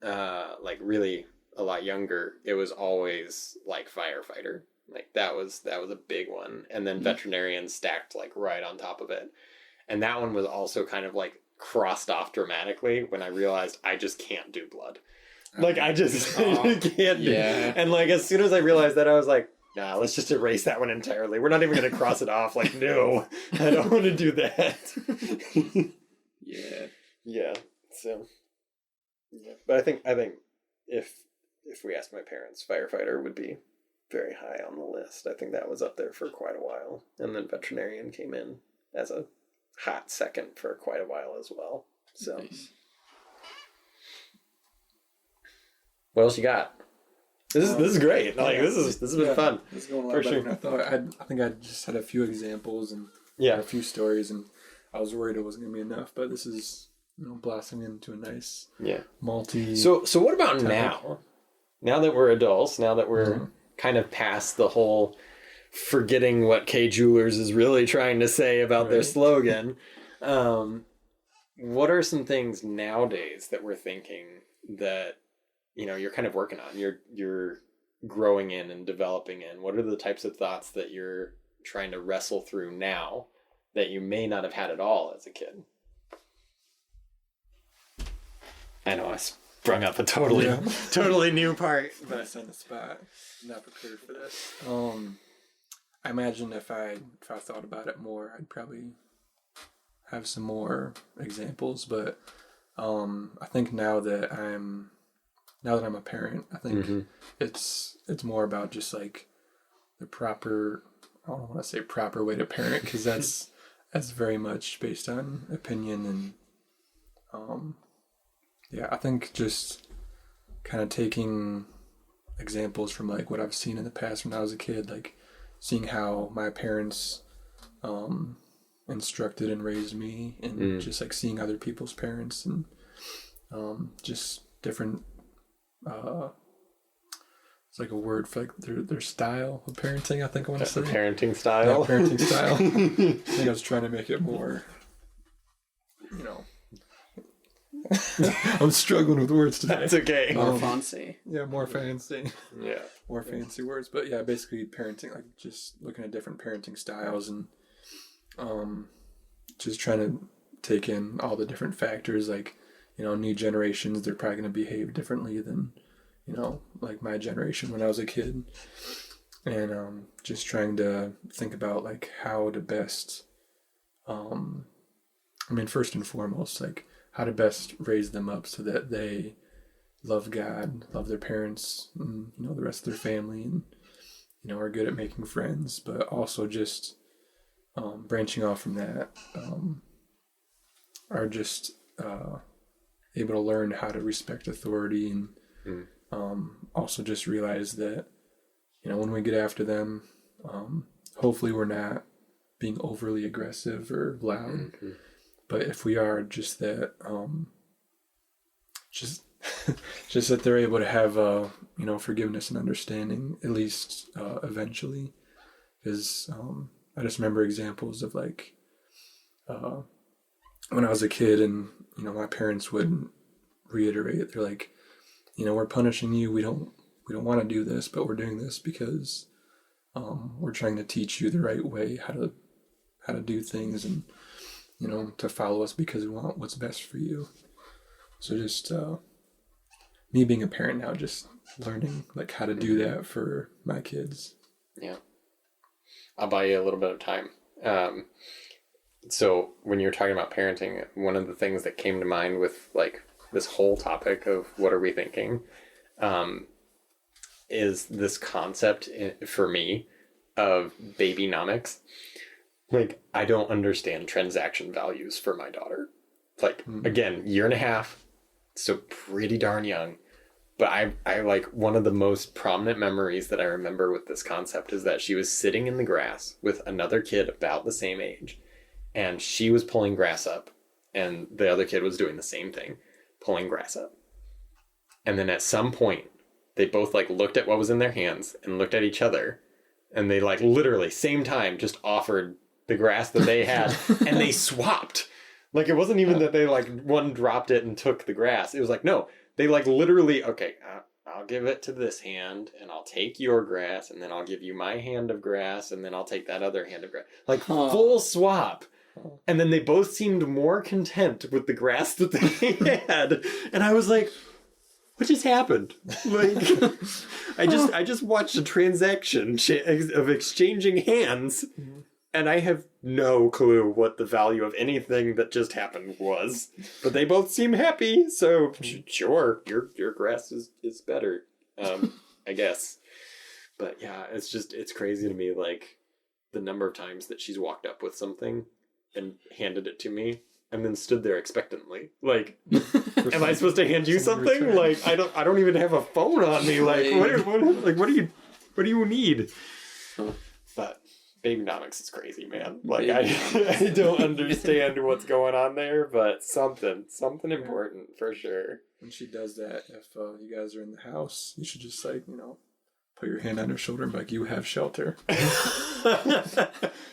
like really a lot younger, it was always like firefighter. Like that was a big one. And then veterinarian stacked like right on top of it. And that one was also kind of like crossed off dramatically when I realized I just can't do blood. Like I just can't do. And like as soon as I realized that, I was like, nah, let's just erase that one entirely. We're not even going to cross it off. Like, no, I don't want to do that. Yeah. So, yeah. But I think if we asked my parents, firefighter would be very high on the list. I think that was up there for quite a while. And then veterinarian came in as a hot second for quite a while as well. So, nice. What else you got? This is great. Like this has been fun. This is going a lot better than I thought. I think I just had a few examples and a few stories, and I was worried it wasn't going to be enough. But this is blasting into a nice multi. So what about now? Now that we're adults, now that we're kind of past the whole forgetting what K Jewelers is really trying to say about their slogan. What are some things nowadays that we're thinking that, you know, you're kind of working on, you're growing in and developing in? What are the types of thoughts that you're trying to wrestle through now that you may not have had at all as a kid? I know I sprung up a totally new part, but That's on the spot. Not prepared for this. I imagine if I thought about it more, I'd probably have some more examples. But I think now that I'm a parent, I think it's more about just like the proper. I don't want to say proper way to parent, because that's very much based on opinion, and yeah, I think just kind of taking examples from like what I've seen in the past when I was a kid, like seeing how my parents instructed and raised me, and just like seeing other people's parents, and just different it's like a word for like their style of parenting, I think I want to say. Parenting style? Yeah, parenting style. I think I was trying to make it more, you know. I'm struggling with words today. That's okay. More fancy. Yeah, more fancy. Yeah. More fancy words. But yeah, basically parenting, like just looking at different parenting styles, and just trying to take in all the different factors. Like, you know, new generations, they're probably going to behave differently than, you know, like my generation when I was a kid. And just trying to think about like how to best, first and foremost, like how to best raise them up so that they love God, love their parents, and, you know, the rest of their family, and, you know, are good at making friends, but also just branching off from that, are just able to learn how to respect authority, and also just realize that, you know, when we get after them, hopefully we're not being overly aggressive or loud, but if we are, just that, just that they're able to have, you know, forgiveness and understanding, at least eventually, because I just remember examples of like when I was a kid, and, you know, my parents would reiterate, they're like, you know, we're punishing you. We don't want to do this, but we're doing this because we're trying to teach you the right way, how to do things, and, you know, to follow us because we want what's best for you. So just me being a parent now, just learning like how to do that for my kids. Yeah. I'll buy you a little bit of time. So when you were talking about parenting, one of the things that came to mind with like this whole topic of what are we thinking, is this concept for me of babynomics. Like, I don't understand transaction values for my daughter. Like, again, 1.5 years, so pretty darn young. But I like, one of the most prominent memories that I remember with this concept is that she was sitting in the grass with another kid about the same age, and she was pulling grass up, and the other kid was doing the same thing, pulling grass up. And then at some point, they both like looked at what was in their hands and looked at each other, and they like literally same time just offered the grass that they had, and they swapped. Like, it wasn't even that they like one dropped it and took the grass. It was like, no, they like literally, okay, I'll give it to this hand, and I'll take your grass, and then I'll give you my hand of grass, and then I'll take that other hand of grass. Like, full swap. And then they both seemed more content with the grass that they had. And I was like, what just happened? Like, I just watched a transaction of exchanging hands, and I have no clue what the value of anything that just happened was. But they both seem happy, so sure, your grass is better, I guess. But yeah, it's crazy to me, like, the number of times that she's walked up with something and handed it to me, and then stood there expectantly. Like, am I supposed to hand you something? Like, I don't even have a phone on me. Like, what do you need? But babynomics is crazy, man. Like, I don't understand what's going on there, but something important for sure. When she does that, if you guys are in the house, you should just like, you know, put your hand on her shoulder and be like, you have shelter.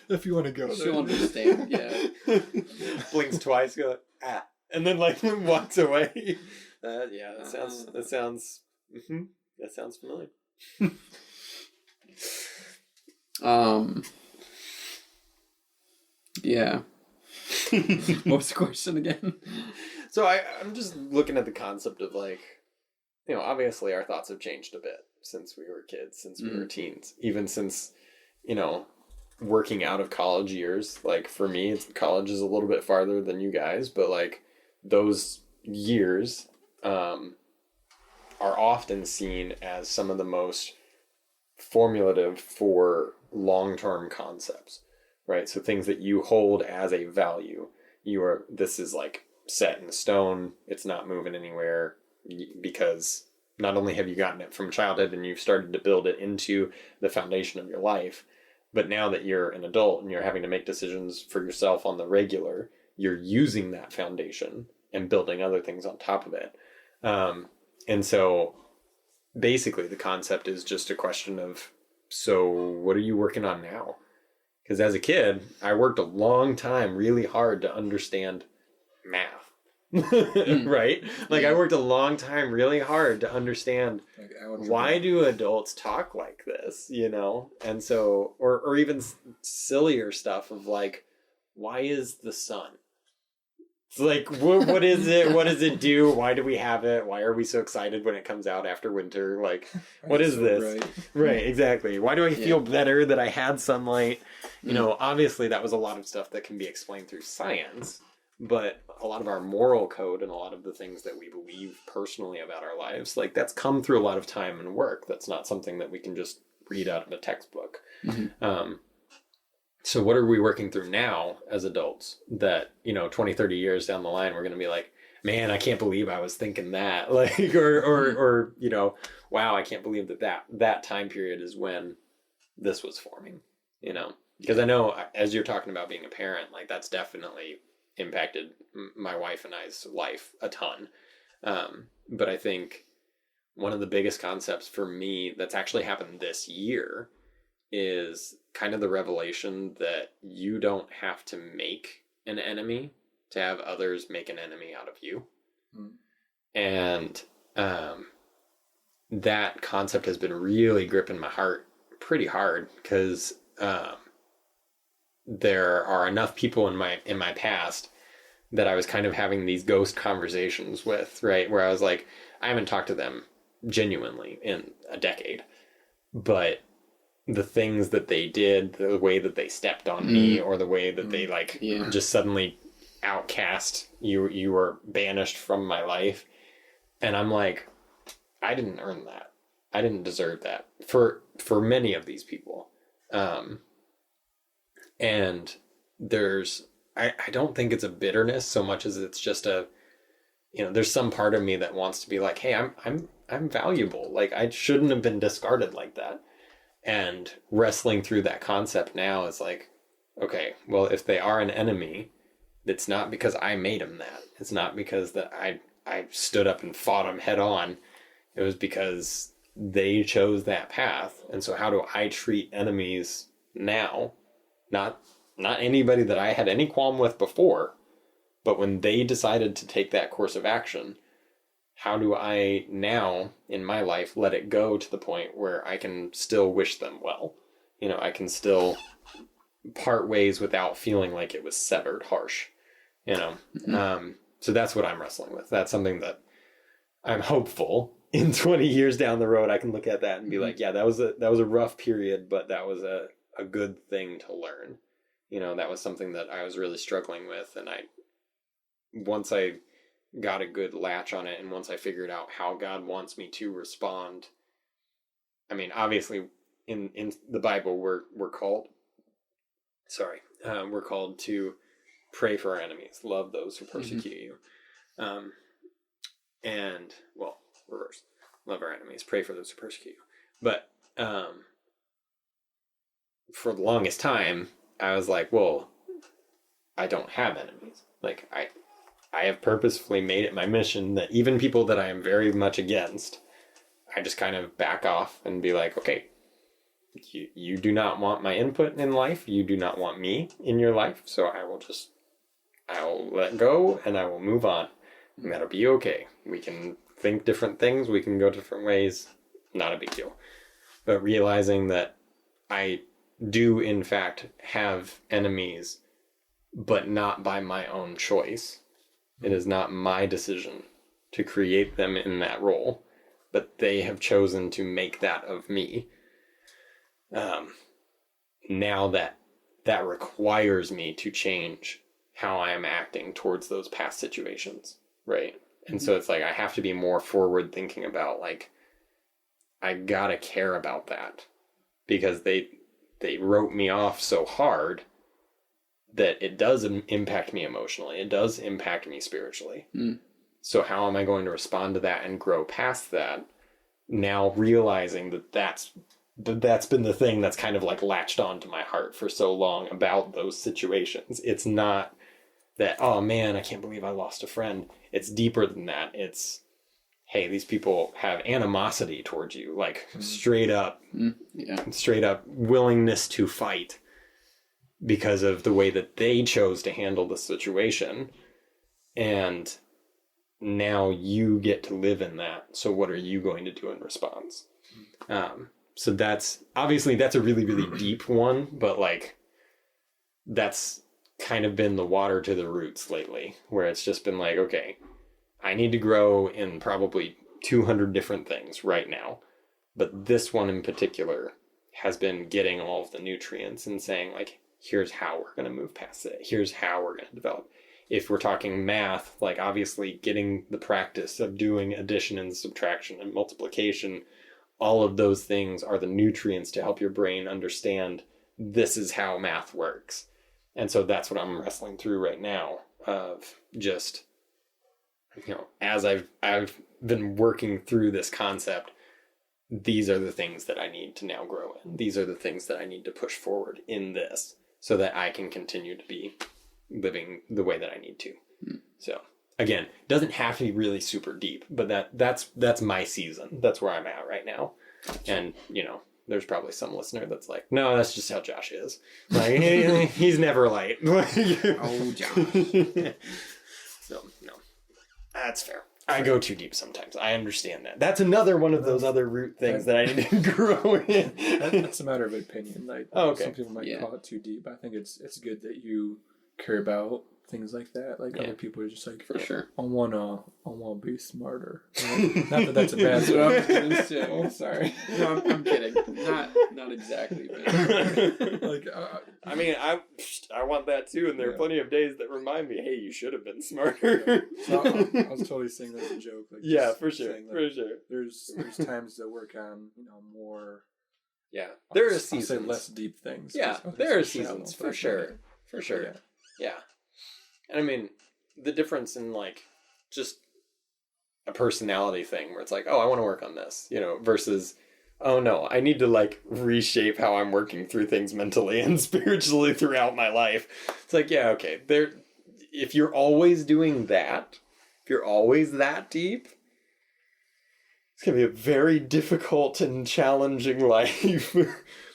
If you want to go there. She'll understand, yeah. Blinks twice, go, ah. And then, like, walks away. Yeah, that sounds familiar. Yeah. What was the question again? So I'm just looking at the concept of, like, you know, obviously our thoughts have changed a bit since we were kids, since we were teens, even since, you know, working out of college years. Like, for me, college is a little bit farther than you guys, but, like, those years are often seen as some of the most formulative for long-term concepts, right? So things that you hold as a value, this is like set in stone. It's not moving anywhere, because not only have you gotten it from childhood and you've started to build it into the foundation of your life, but now that you're an adult and you're having to make decisions for yourself on the regular, you're using that foundation and building other things on top of it. And so basically the concept is just a question of, so what are you working on now? Because as a kid, I worked a long time really hard to understand math. Right? Like, I worked a long time really hard to understand, why do adults talk like this, you know? And so, or even sillier stuff of, like, why is the sun? It's like, what is it? What does it do? Why do we have it? Why are we so excited when it comes out after winter? Like, what is this? Bright. Right, exactly. Why do I feel better that I had sunlight? You know, obviously that was a lot of stuff that can be explained through science, but a lot of our moral code and a lot of the things that we believe personally about our lives, like, that's come through a lot of time and work. That's not something that we can just read out of a textbook. So what are we working through now as adults that, you know, 20, 30 years down the line, we're going to be like, man, I can't believe I was thinking that, like, or, you know, wow, I can't believe that time period is when this was forming, you know, because I know, as you're talking about being a parent, like, that's definitely impacted my wife and I's life a ton. But I think one of the biggest concepts for me that's actually happened this year is kind of the revelation that you don't have to make an enemy to have others make an enemy out of you. And that concept has been really gripping my heart pretty hard, because there are enough people in my past that I was kind of having these ghost conversations with, right? Where I was like, I haven't talked to them genuinely in a decade, but the things that they did, the way that they stepped on me, or the way that they, like, just suddenly outcast you were banished from my life. And I'm like, I didn't earn that. I didn't deserve that for many of these people. And I don't think it's a bitterness so much as it's just a, you know, there's some part of me that wants to be like, hey, I'm valuable. Like, I shouldn't have been discarded like that. And wrestling through that concept now is like, okay, well, if they are an enemy, it's not because I made them that. It's not because that I stood up and fought them head on. It was because they chose that path. And so how do I treat enemies now? Not anybody that I had any qualm with before, but when they decided to take that course of action, how do I now in my life let it go to the point where I can still wish them well? You know, I can still part ways without feeling like it was severed harsh, you know? So that's what I'm wrestling with. That's something that I'm hopeful in 20 years down the road, I can look at that and be like, yeah, that was a rough period, but that was a good thing to learn. You know, that was something that I was really struggling with. And once I got a good latch on it, and once I figured out how God wants me to respond, I mean, obviously in the Bible, we're called to pray for our enemies, love those who persecute you. And, well, reverse, love our enemies, pray for those who persecute you. But for the longest time, I was like, well, I don't have enemies. Like, I have purposefully made it my mission that even people that I am very much against, I just kind of back off and be like, okay, you do not want my input in life. You do not want me in your life. So I'll let go and I will move on. And that'll be okay. We can think different things. We can go different ways. Not a big deal. But realizing that I do, in fact, have enemies, but not by my own choice. It is not my decision to create them in that role, but they have chosen to make that of me. Now that requires me to change how I am acting towards those past situations, right? And so it's like I have to be more forward thinking about, like, I gotta care about that because they wrote me off so hard that it does impact me emotionally. It does impact me spiritually. So how am I going to respond to that and grow past that? Now realizing that that's been the thing that's kind of like latched onto my heart for so long about those situations. It's not that, oh man, I can't believe I lost a friend. It's deeper than that. It's, hey, these people have animosity towards you, like straight up willingness to fight because of the way that they chose to handle the situation. And now you get to live in that. So what are you going to do in response? So that's a really, really deep one, but like that's kind of been the water to the roots lately, where it's just been like, okay, I need to grow in probably 200 different things right now. But this one in particular has been getting all of the nutrients and saying, like, here's how we're going to move past it. Here's how we're going to develop. If we're talking math, like obviously getting the practice of doing addition and subtraction and multiplication, all of those things are the nutrients to help your brain understand this is how math works. And so that's what I'm wrestling through right now, of just, you know, as I've been working through this concept, these are the things that I need to now grow in. These are the things that I need to push forward in this so that I can continue to be living the way that I need to. So again, doesn't have to be really super deep, but that's my season. That's where I'm at right now. And, you know, there's probably some listener that's like, no, that's just how Josh is. Like, he's never light. Oh, Josh. So, no. That's fair. I go too deep sometimes. I understand that. That's another one of those other root things that I need to grow in. That's a matter of opinion. Like, some people might call it too deep. I think it's good that you care about things like that. Like other people are just like, for sure. I wanna be smarter. Not that that's a bad thing. Oh, sorry. No, I'm kidding. Not exactly. But like, I mean, I want that too, and there are plenty of days that remind me, hey, you should have been smarter. So I was totally saying that as a joke. Like, yeah, for sure, saying, like, for sure. There's times to work on, you know, more. Yeah, there are I'll seasons. say less deep things. Yeah, there are seasons for sure, for sure. Yeah. And I mean, the difference in like just a personality thing where it's like, oh, I want to work on this, you know, versus, oh no, I need to like reshape how I'm working through things mentally and spiritually throughout my life. It's like, yeah, okay, if you're always doing that, if you're always that deep, it's going to be a very difficult and challenging life.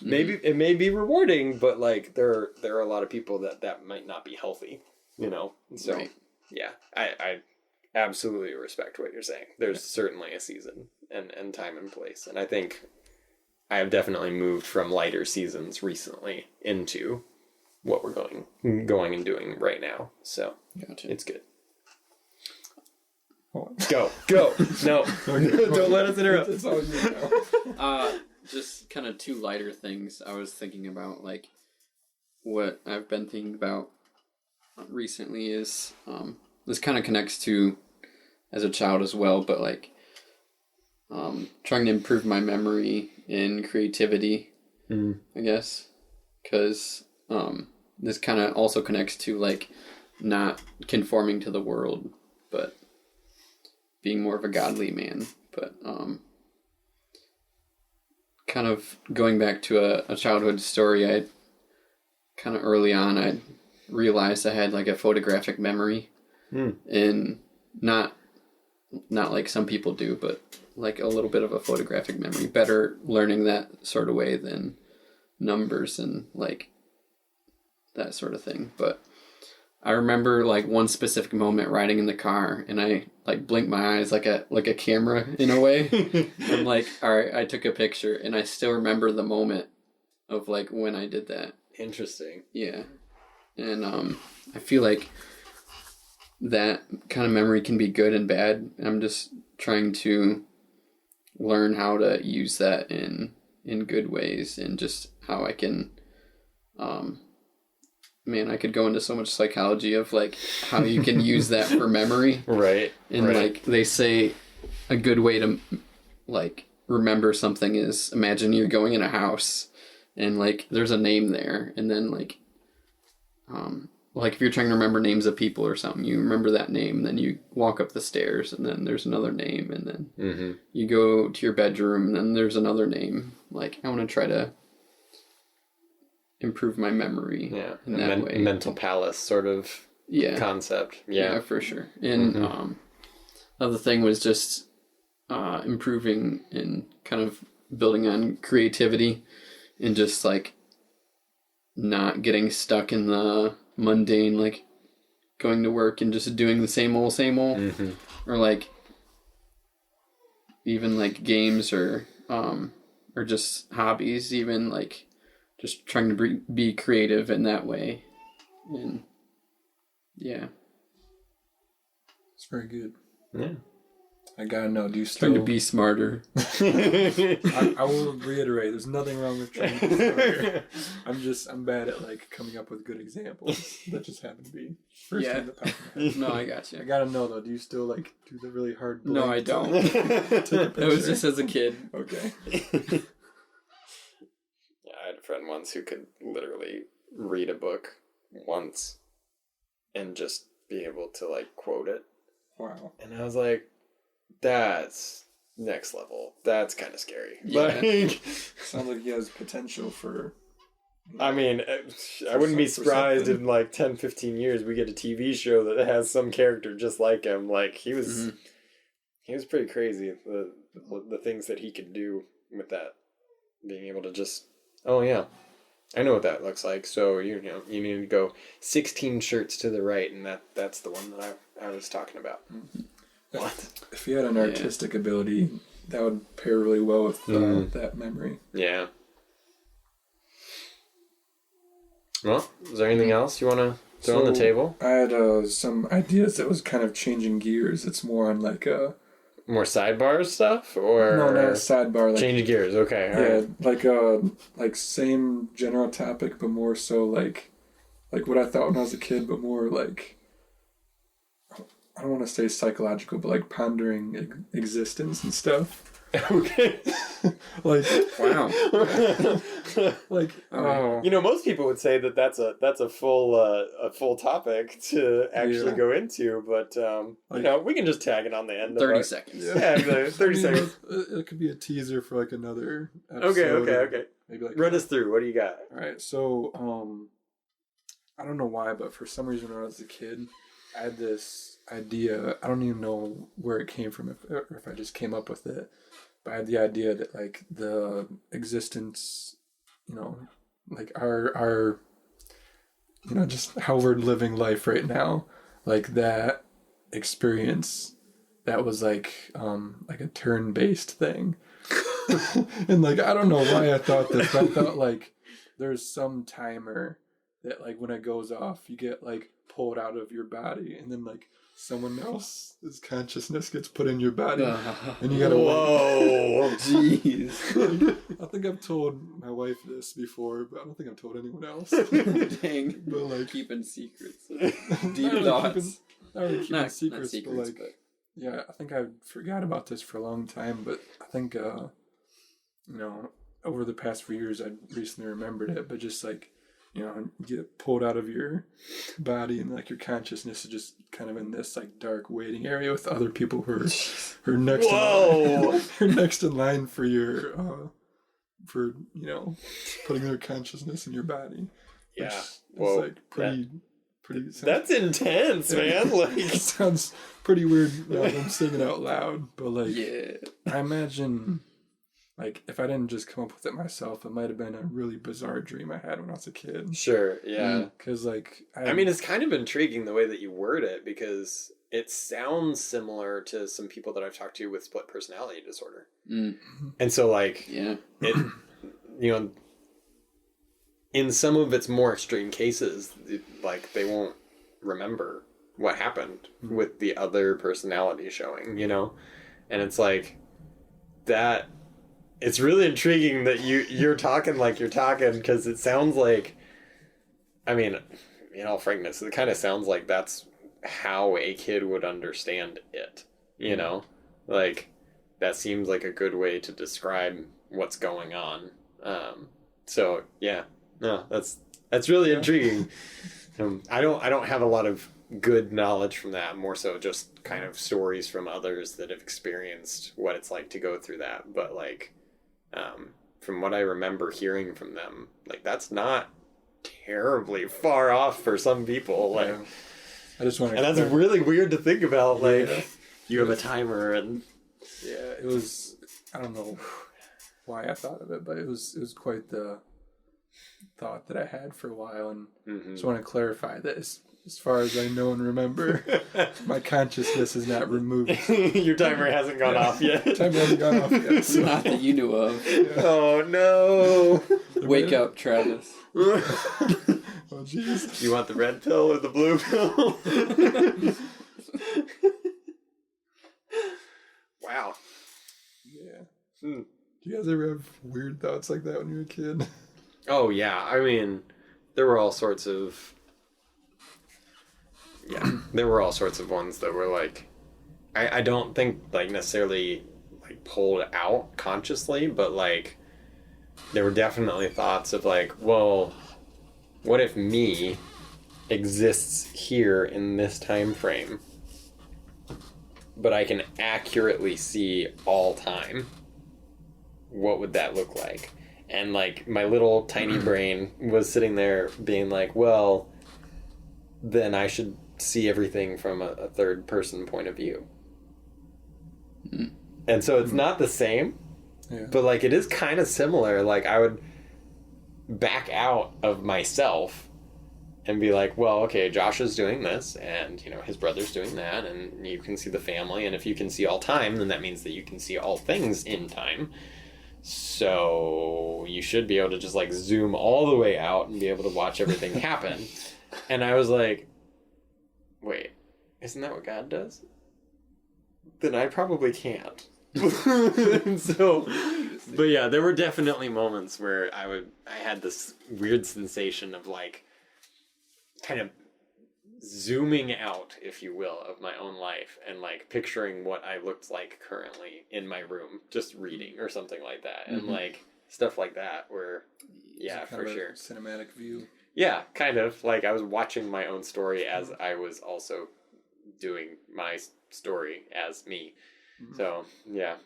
Maybe it may be rewarding, but like there are a lot of people that might not be healthy, you know? So, right. Yeah, I absolutely respect what you're saying. There's certainly a season and time and place. And I think I have definitely moved from lighter seasons recently into what we're going and doing right now. So gotcha. It's good. Go. No. Don't let us interrupt. It's all you know. Just kind of two lighter things I was thinking about, like what I've been thinking about recently is this kind of connects to as a child as well, but like trying to improve my memory and creativity, I guess, because this kind of also connects to like not conforming to the world, but being more of a godly man. But kind of going back to a childhood story, I kind of early on, I realized I had like a photographic memory and not not like some people do, but like a little bit of a photographic memory. Better learning that sort of way than numbers and like that sort of thing. But I remember like one specific moment riding in the car, and I like blinked my eyes like a camera in a way. I'm like, all right, I took a picture, and I still remember the moment of like when I did that. Interesting. Yeah, and I feel like that kind of memory can be good and bad. I'm just trying to learn how to use that in good ways, and just how I can man, I could go into so much psychology of like how you can use that for memory. Right. And like they say a good way to like remember something is, imagine you're going in a house and like there's a name there, and then like if you're trying to remember names of people or something, you remember that name, then you walk up the stairs and then there's another name, and then you go to your bedroom and then there's another name. Like I want to try to improve my memory in that way. Mental palace sort of concept. Yeah, for sure. And other thing was just improving and kind of building on creativity, and just like not getting stuck in the mundane, like going to work and just doing the same old or like even like games or just hobbies, even like just trying to be creative in that way. And yeah, it's very good. Yeah, I gotta know, do you still... Trying to be smarter. I will reiterate, there's nothing wrong with trying to be smarter. I'm bad at like coming up with good examples. That just happened to be first thing that popped in my head. No, I got you. I gotta know though, do you still like do the really hard No, I don't. It was just as a kid. Okay. I had a friend once who could literally read a book once and just be able to like quote it. Wow. And I was like, that's next level. That's kind of scary. Yeah. Like, sounds like he has potential for... I mean, I wouldn't be surprised in like 10, 15 years we get a TV show that has some character just like him. Like he was pretty crazy. The things that he could do with that, being able to just, oh yeah, I know what that looks like. So you need to go 16 shirts to the right, and that's the one that I was talking about. Mm-hmm. What? If you had an artistic ability, that would pair really well with that memory. Yeah. Well, is there anything else you want to throw on the table? I had some ideas that was kind of changing gears. It's more on like a... More sidebar stuff, or no, not a sidebar. Like, change gears. Okay, all right. like same general topic, but more so like what I thought when I was a kid, but more like, I don't want to say psychological, but like pondering existence and stuff. Okay. Like, wow. Like, most people would say that's a full topic to actually go into, but we can just tag it on the end. 30 seconds. Yeah, 30 seconds. It could be a teaser for like another episode. Okay. Maybe like run us through. What do you got? All right. So, I don't know why, but for some reason when I was a kid, I had this idea. I don't even know where it came from, if I just came up with it. But I had the idea that like the existence, like our just how we're living life right now, like that experience, that was like a turn-based thing. And like I don't know why I thought this, but I thought like there's some timer that like when it goes off, you get like pulled out of your body, and then like someone else's consciousness gets put in your body, and you gotta whoa, jeez. Like, I think I've told my wife this before, but I don't think I've told anyone else. Dang. But like keeping secrets, deep thoughts. Not really keeping Not secrets, secrets, but like, yeah, I think I forgot about this for a long time, but I think over the past few years I recently remembered it, but just like, you get pulled out of your body, and like your consciousness is just kind of in this like dark waiting area with other people who are next next in line for your putting their consciousness in your body. Yeah. It's like pretty pretty. That's intense, man. Like, it sounds pretty weird now that I'm singing out loud, but like, Yeah. I imagine, like, if I didn't just come up with it myself, it might have been a really bizarre dream I had when I was a kid. sure, yeah. Because, like, I mean, it's kind of intriguing the way that you word it, because it sounds similar to some people that I've talked to with split personality disorder. And so, like, Yeah. it, you know, in some of its more extreme cases, like, they won't remember what happened with the other personality showing, you know? And it's like, that, it's really intriguing that you're talking like you're talking, because it sounds like, I mean, in all frankness, it kind of sounds like that's how a kid would understand it, you know? Like, that seems like a good way to describe what's going on. So yeah, no, that's really intriguing. I don't have a lot of good knowledge from that, more so just kind of stories from others that have experienced what it's like to go through that. But like, from what I remember hearing from them, like, that's not terribly far off for some people. Like, I just want to, and that's really weird to think about. Like, Yeah. you have a timer, and it was, I don't know why I thought of it, but it was quite the thought that I had for a while, and just want to clarify this. As far as I know and remember, my consciousness is not removed. your timer hasn't gone off yet. Time hasn't gone off yet. So. Not that you knew of. Oh no! Wake up, Travis. Oh jeez. You want the red pill or the blue pill? Wow. Yeah. Hmm. Do you guys ever have weird thoughts like that when you were a kid? Oh yeah, I mean, there were all sorts of ones that were like, I don't think like necessarily like pulled out consciously, but like there were definitely thoughts of like, well, what if me exists here in this time frame, but I can accurately see all time? What would that look like? And like, my little tiny brain was sitting there being like, well, then I should see everything from a third person point of view. And so it's not the same, but like, it is kind of similar. Like, I would back out of myself and be like, well, okay, Josh is doing this, and you know, his brother's doing that, and you can see the family, and if you can see all time, then that means that you can see all things in time. So you should be able to just like zoom all the way out and be able to watch everything happen. And I was like, wait, isn't that what God does? Then I probably can't. So, but yeah, there were definitely moments where I had this weird sensation of like kind of zooming out, if you will, of my own life, and like picturing what I looked like currently in my room, just reading or something like that, and like stuff like that. Where, yeah, for sure, cinematic view. Yeah, kind of like I was watching my own story as I was also doing my story as me. So yeah,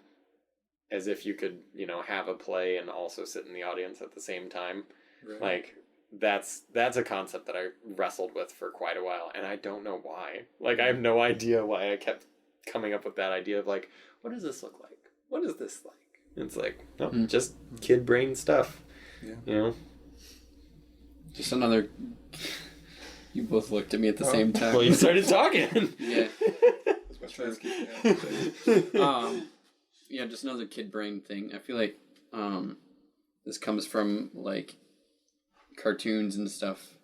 as if you could, you know, have a play and also sit in the audience at the same time. Right. Like, that's a concept that I wrestled with for quite a while, and I don't know why. Like, I have no idea why I kept coming up with that idea of like, what does this look like? What is this like? It's like, no, just kid brain stuff. Yeah. You know? Just another... You both looked at me at the same time. Well, you started talking. Yeah. Yeah, just another kid brain thing. I feel like this comes from like cartoons and stuff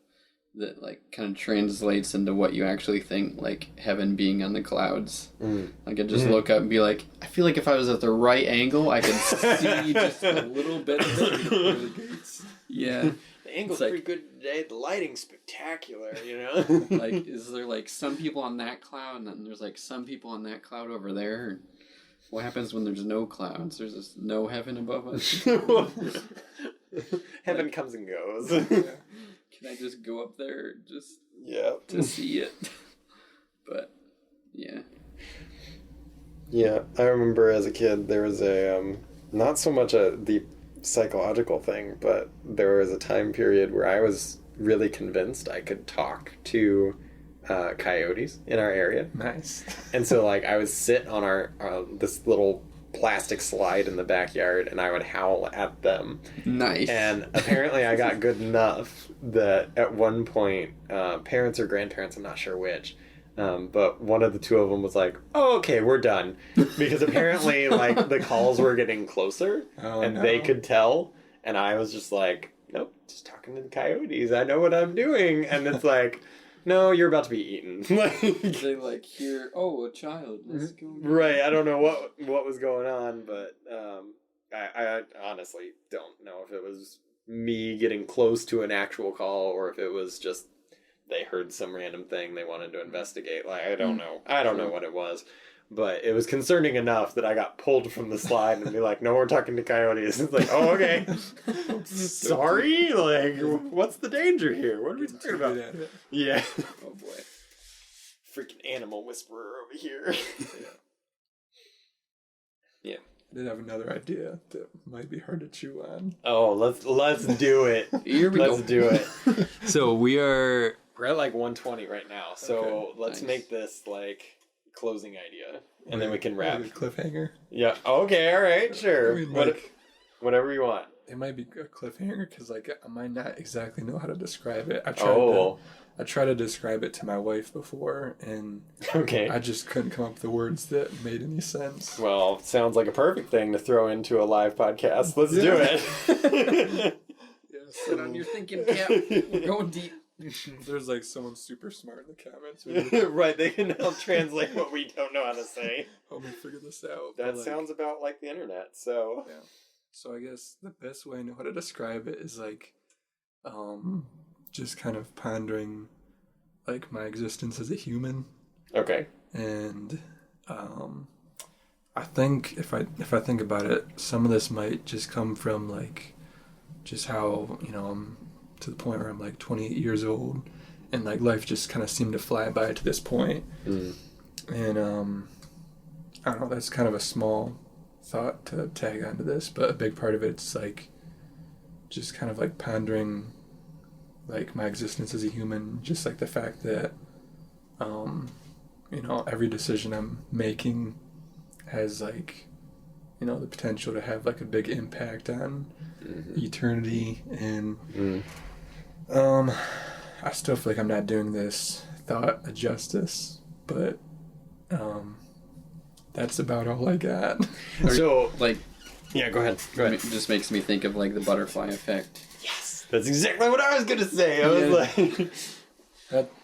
that like kind of translates into what you actually think, like heaven being on the clouds. Like, I just look up and be like, I feel like if I was at the right angle, I could see just a little bit of it. Yeah. The angle's like, pretty good today. The lighting's spectacular, you know? Like, is there like some people on that cloud, and then there's like some people on that cloud over there? And what happens when there's no clouds? There's just no heaven above us. Heaven like, comes and goes. Can I just go up there just to see it? But yeah. Yeah, I remember as a kid there was a not so much the psychological thing, but there was a time period where I was really convinced I could talk to coyotes in our area. Nice. And so, like, I would sit on our this little plastic slide in the backyard, and I would howl at them. Nice. And apparently I got good enough that at one point, parents or grandparents, I'm not sure which, but one of the two of them was like, oh, okay, we're done. Because apparently, like, the calls were getting closer, and they could tell. And I was just like, nope, just talking to the coyotes. I know what I'm doing. And it's like, no, you're about to be eaten. They like hear, oh, a child. Let's go. Right. I don't know what was going on, but I honestly don't know if it was me getting close to an actual call or if it was just they heard some random thing they wanted to investigate. Like, I don't know. I don't know what it was. But it was concerning enough that I got pulled from the slide and be like, no, we're talking to coyotes. It's like, oh, okay. Sorry? Like, what's the danger here? What are we talking about? Yeah. Oh, boy. Freaking animal whisperer over here. Yeah. I did have another idea that might be hard to chew on. Oh, let's do it. Here we Let's go. do it. So we're at like 120 right now. So Okay, let's nice. make this like closing idea. And then we can wrap. Like a cliffhanger. Yeah. Okay. All right. Sure. I mean, like, Whatever you want. it might be a cliffhanger because like I might not exactly know how to describe it. I tried to describe it to my wife before, and Okay. I just couldn't come up with the words that made any sense. Well, sounds like a perfect thing to throw into a live podcast. Let's do it. Sit on your thinking cap. We're going deep. There's like someone super smart in the comments. Right, they can help translate what we don't know how to say. Help me figure this out. That But, like, sounds about like the internet, so. Yeah. So I guess the best way I know how to describe it is like, just kind of pondering, like my existence as a human, Okay. and I think if I think about it, some of this might just come from like, just how I'm to the point where I'm like 28 years old, and like life just kind of seemed to fly by to this point, and I don't know. That's kind of a small thought to tag onto this, but a big part of it's like just kind of like pondering like my existence as a human, just like the fact that every decision I'm making has like the potential to have like a big impact on eternity, and I still feel like I'm not doing this thought a justice, but that's about all I got. So, Like, yeah, go ahead. it just makes me think of like the butterfly effect. Yes, that's exactly what I was gonna say. I was like,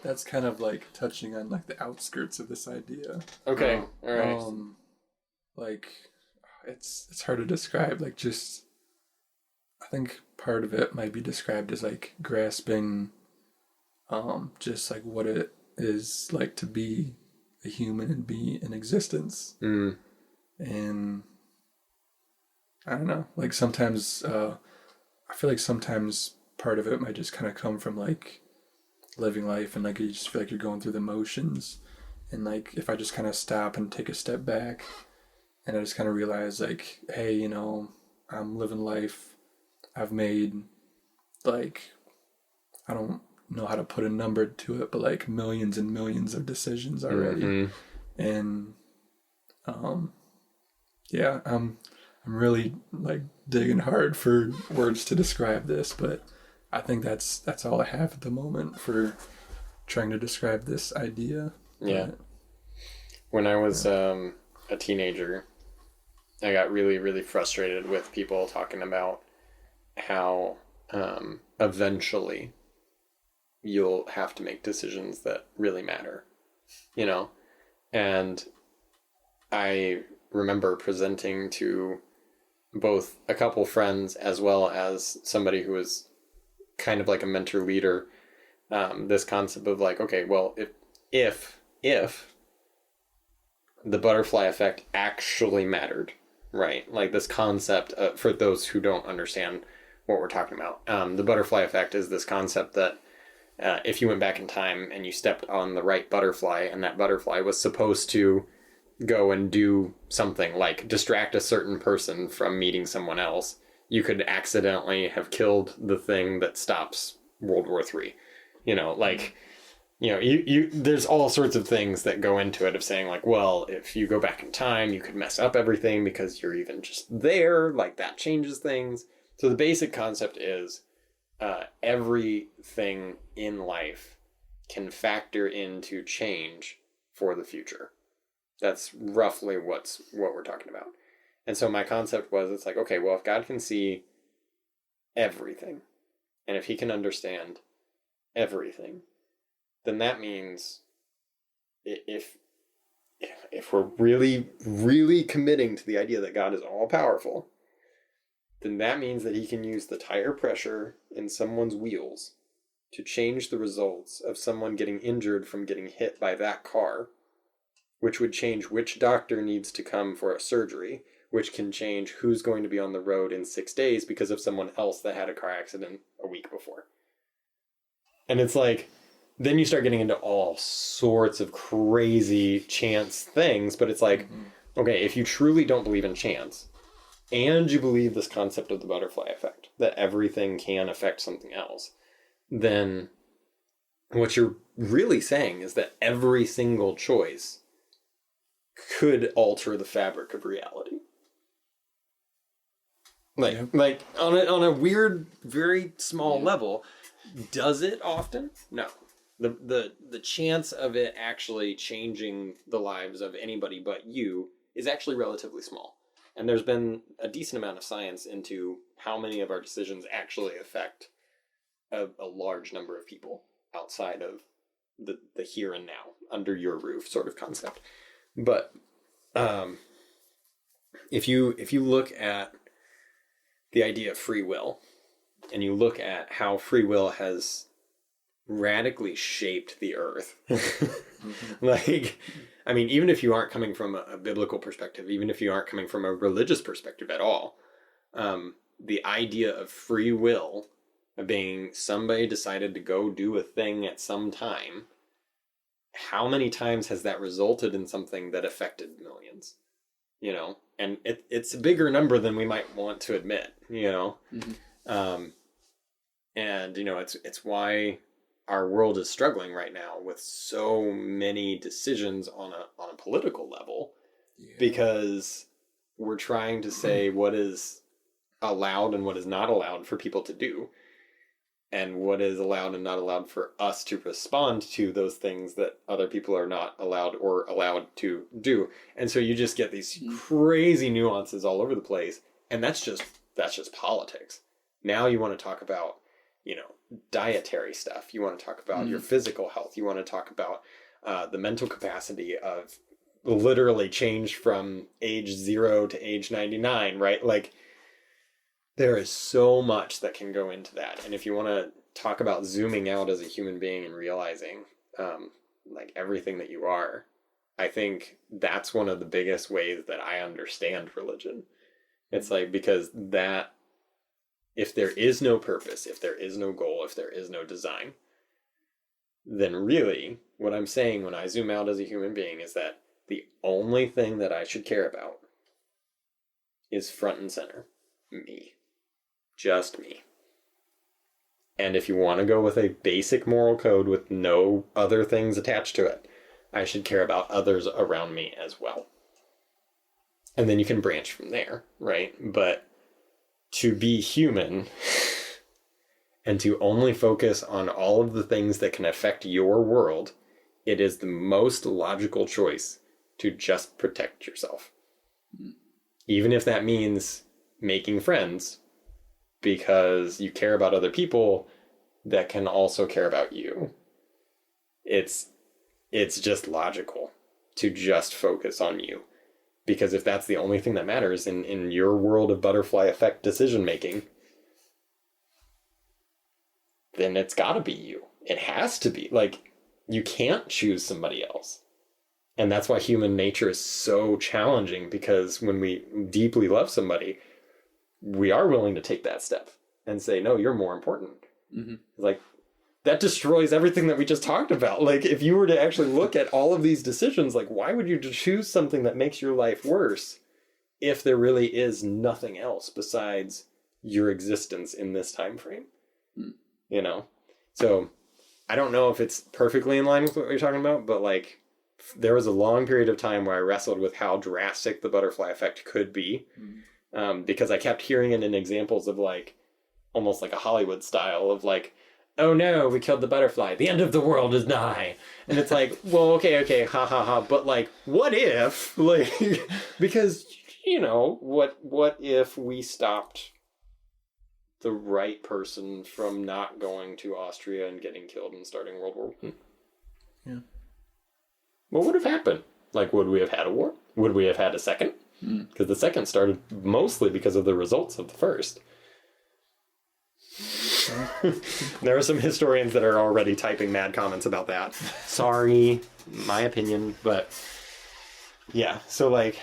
That's kind of like touching on like the outskirts of this idea. okay, all right. Like it's hard to describe. Like, just I think part of it might be described as like grasping, just like what it is like to be a human and be in existence. And I don't know. Like sometimes, I feel like sometimes part of it might just kind of come from like living life, and like you just feel like you're going through the motions, and like if I just kind of stop and take a step back, and I just kind of realize like, hey, I'm living life. I've made like, I don't know how to put a number to it, but like millions and millions of decisions already, and yeah, I'm really like digging hard for words to describe this, but I think that's all I have at the moment for trying to describe this idea. Yeah. When I was a teenager, I got really, really frustrated with people talking about how eventually you'll have to make decisions that really matter, And I remember presenting to both a couple friends as well as somebody who was kind of like a mentor leader, this concept of like, okay, well, if the butterfly effect actually mattered, right? Like this concept, for those who don't understand what we're talking about, the butterfly effect is this concept that if you went back in time and you stepped on the right butterfly, and that butterfly was supposed to go and do something like distract a certain person from meeting someone else, you could accidentally have killed the thing that stops World War III. You know, like, you know, you there's all sorts of things that go into it of saying like, well, if you go back in time, you could mess up everything because you're even just there, like that changes things. So the basic concept is everything in life can factor into change for the future. That's roughly what we're talking about. And so my concept was, it's like, okay, well, if God can see everything, and if he can understand everything, then that means if we're really, really committing to the idea that God is all powerful, then that means that he can use the tire pressure in someone's wheels to change the results of someone getting injured from getting hit by that car, which would change which doctor needs to come for a surgery, which can change who's going to be on the road in 6 days because of someone else that had a car accident a week before. And it's like, then you start getting into all sorts of crazy chance things, but it's like, okay, if you truly don't believe in chance, and you believe this concept of the butterfly effect, that everything can affect something else, then what you're really saying is that every single choice could alter the fabric of reality. Like on a weird, very small level, does it often? No. The chance of it actually changing the lives of anybody but you is actually relatively small. And there's been a decent amount of science into how many of our decisions actually affect a large number of people outside of the here and now, under your roof sort of concept. But if you look at the idea of free will, and you look at how free will has radically shaped the earth, like, I mean, even if you aren't coming from a biblical perspective, even if you aren't coming from a religious perspective at all, the idea of free will, of being somebody decided to go do a thing at some time, how many times has that resulted in something that affected millions? You know, and it's a bigger number than we might want to admit, you know? And, you know, it's why our world is struggling right now with so many decisions on a political level, because we're trying to say what is allowed and what is not allowed for people to do, and what is allowed and not allowed for us to respond to those things that other people are not allowed or allowed to do. And so you just get these crazy nuances all over the place, and that's just politics. Now you want to talk about, you know, dietary stuff. You want to talk about your physical health. You want to talk about the mental capacity of literally change from age 0 to age 99, right? Like, there is so much that can go into that. And if you want to talk about zooming out as a human being and realizing like everything that you are, I think that's one of the biggest ways that I understand religion. It's like, because that, if there is no purpose, if there is no goal, if there is no design, then really what I'm saying when I zoom out as a human being is that the only thing that I should care about is front and center, me. Just me. And if you want to go with a basic moral code with no other things attached to it, I should care about others around me as well. And then you can branch from there, right? But to be human and to only focus on all of the things that can affect your world, it is the most logical choice to just protect yourself. Even if that means making friends, because you care about other people that can also care about you. It's just logical to just focus on you. Because if that's the only thing that matters in your world of butterfly effect decision making, then it's gotta be you. It has to be. Like, you can't choose somebody else. And that's why human nature is so challenging, because when we deeply love somebody, we are willing to take that step and say, no, you're more important. Like, that destroys everything that we just talked about. Like, if you were to actually look at all of these decisions, like, why would you choose something that makes your life worse if there really is nothing else besides your existence in this time frame? You know? So I don't know if it's perfectly in line with what you're talking about, but like there was a long period of time where I wrestled with how drastic the butterfly effect could be, because I kept hearing it in examples of like almost like a Hollywood style of like, oh no, we killed the butterfly, the end of the world is nigh. And it's like, well, okay, ha ha ha, but like, what if, like, because, you know, what if we stopped the right person from not going to Austria and getting killed and starting World War I? Yeah. What would have happened? Like, would we have had a war? Would we have had a second? Because the second started mostly because of the results of the first. There are some historians that are already typing mad comments about that. Sorry, my opinion, but yeah, so like,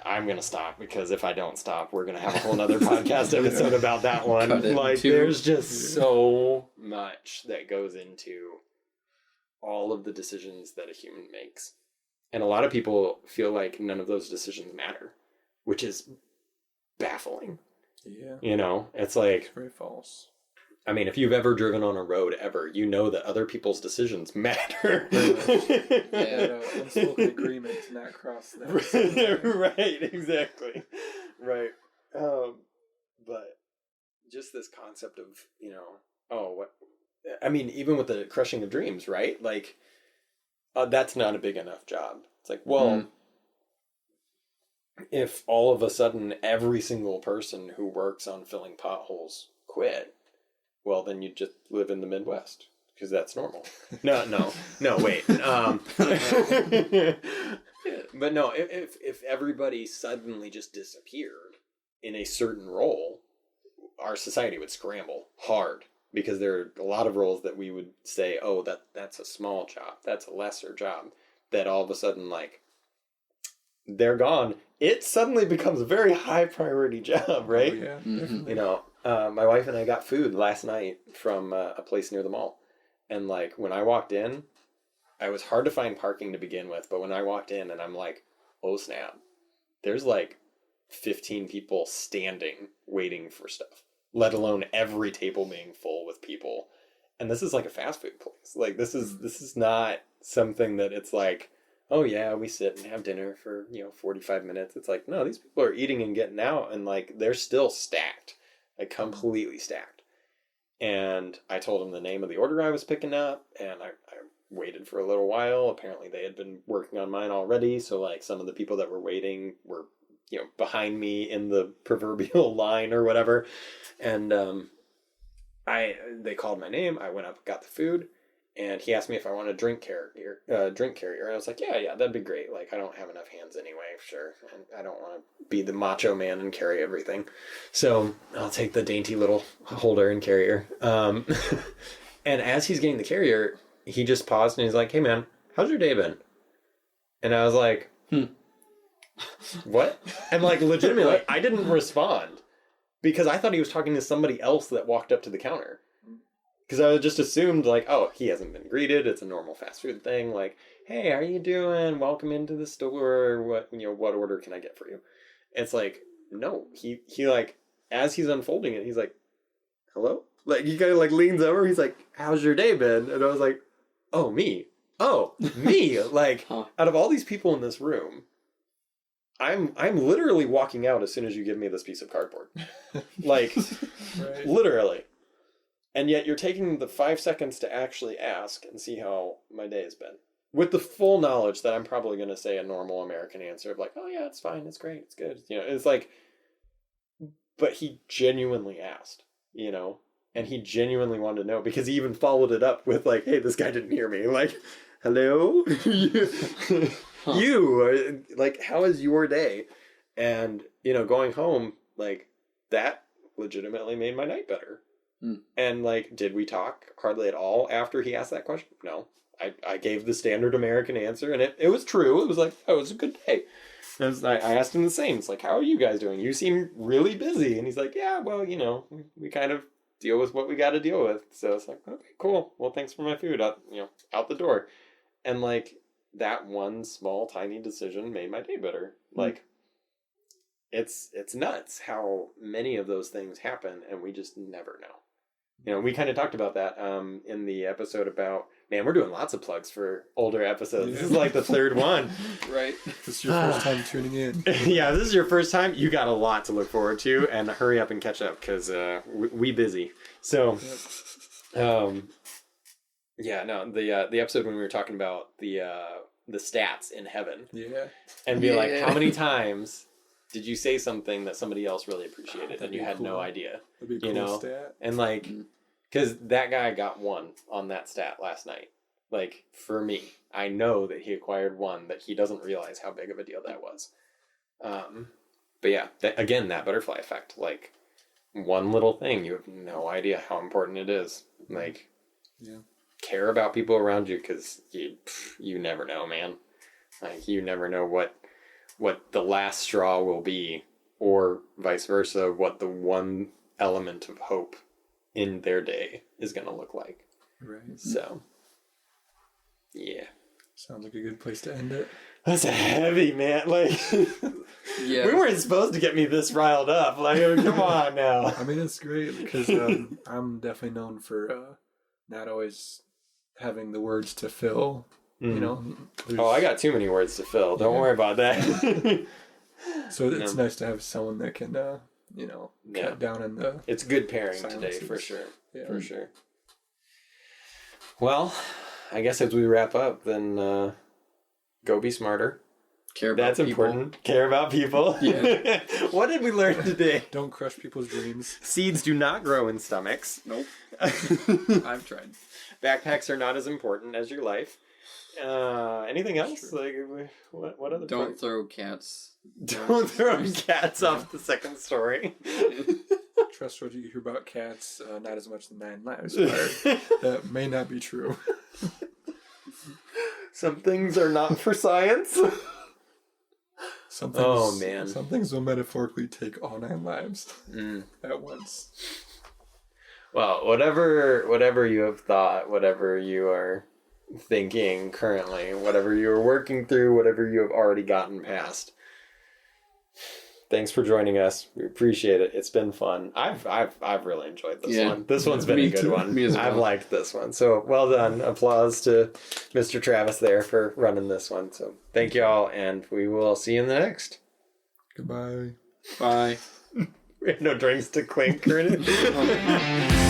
I'm gonna stop, because if I don't stop, we're gonna have a whole nother podcast episode about that one. Like, there's just so much that goes into all of the decisions that a human makes. And a lot of people feel like none of those decisions matter, which is baffling. Yeah. You know, it's like, It's very false. I mean, if you've ever driven on a road ever, you know that other people's decisions matter. Unspoken agreement to not cross that. Right, exactly. Right. But just this concept of, you know, oh, what, I mean, even with the crushing of dreams, right? Like, that's not a big enough job. It's like, well, if all of a sudden every single person who works on filling potholes quit, well, then you just live in the Midwest, because that's normal. No, wait. But no, if everybody suddenly just disappeared in a certain role, our society would scramble hard, because there are a lot of roles that we would say, oh, that's a small job, that's a lesser job, that all of a sudden, like, they're gone. It suddenly becomes a very high priority job, right? Oh, yeah. You know, my wife and I got food last night from a place near the mall. And like, when I walked in, I was hard to find parking to begin with. But when I walked in and I'm like, oh snap, there's like 15 people standing waiting for stuff, let alone every table being full with people. And this is like a fast food place. Like, this is not something that it's like, oh yeah, we sit and have dinner for, 45 minutes. It's like, no, these people are eating and getting out, and like, they're still stacked, like completely stacked. And I told them the name of the order I was picking up, and I waited for a little while. Apparently they had been working on mine already. So like, some of the people that were waiting were, behind me in the proverbial line or whatever. And, they called my name. I went up, got the food. And he asked me if I wanted a drink carrier. And I was like, yeah, that'd be great. Like, I don't have enough hands anyway, sure. And I don't want to be the macho man and carry everything. So I'll take the dainty little holder and carrier. And as he's getting the carrier, he just paused and he's like, hey man, how's your day been? And I was like, what? And like, legitimately, I didn't respond, because I thought he was talking to somebody else that walked up to the counter. Because I just assumed, like, oh, he hasn't been greeted. It's a normal fast food thing. Like, hey, how are you doing? Welcome into the store. What order can I get for you? It's like, no. He like, as he's unfolding it, he's like, hello? Like, he kind of like leans over. He's like, how's your day been? And I was like, oh, me. Oh, me. Like, out of all these people in this room, I'm literally walking out as soon as you give me this piece of cardboard. Like, right. Literally. And yet you're taking the 5 seconds to actually ask and see how my day has been, with the full knowledge that I'm probably going to say a normal American answer of like, oh yeah, it's fine, it's great, it's good. It's like, but he genuinely asked, and he genuinely wanted to know, because he even followed it up with like, hey, this guy didn't hear me. Like, hello? You, like, how is your day? And, going home, like, that legitimately made my night better. And like, did we talk hardly at all after he asked that question? No. I gave the standard American answer, and it was true. It was like, oh, it was a good day. I asked him the same. It's like, how are you guys doing? You seem really busy. And he's like, yeah, well, we kind of deal with what we got to deal with. So it's like, okay, cool. Well, thanks for my food. Out the door. And like, that one small, tiny decision made my day better. Like, it's nuts how many of those things happen, and we just never know. You know, we kind of talked about that in the episode about, man, we're doing lots of plugs for older episodes. This is like the third one. Right. This is your first time tuning in. Yeah, this is your first time. You got a lot to look forward to, and hurry up and catch up because we busy. So, yeah, no, the episode when we were talking about the stats in heaven, Yeah. and be like, how many times did you say something that somebody else really appreciated and you had no idea? That'd be a cool stat. And like, because that guy got 1 on that stat last night. Like, for me, I know that he acquired 1 that he doesn't realize how big of a deal that was. But yeah, again, that butterfly effect. Like, one little thing, you have no idea how important it is. Like, care about people around you because you never know, man. Like, you never know what the last straw will be, or vice versa, what the one element of hope in their day is going to look like. Right. So, yeah. Sounds like a good place to end it. That's heavy, man. Like, Yeah. we weren't supposed to get me this riled up. Like, come on now. I mean, it's great because I'm definitely known for not always having the words to fill. You know. Oh, I got too many words to fill. Don't worry about that. So it's nice to have someone that can, cut down in the. It's good pairing silences. today, for sure. Yeah. For sure. Well, I guess as we wrap up, then go be smarter. Care about That's people. important. Care about people. Yeah. What did we learn today? Don't crush people's dreams. Seeds do not grow in stomachs. Nope. I've tried. Backpacks are not as important as your life. Anything else? Like, what other? Don't throw cats. Don't throw cats off the second story. Trust what you hear about cats, not as much the 9 lives part. That may not be true. Some things are not for science. Some things, Oh, man. Some things will metaphorically take all 9 lives at once. Well, whatever you have thought, whatever you are thinking currently, whatever you are working through, whatever you have already gotten past. Thanks for joining us. We appreciate it. It's been fun. I've really enjoyed this one. This one's been Me a good too. one. Me as well. I've liked this one. So well done. Applause to Mr. Travis there for running this one. So thank you all, and we will see you in the next. Goodbye. Bye. We have no drinks to clink or anything.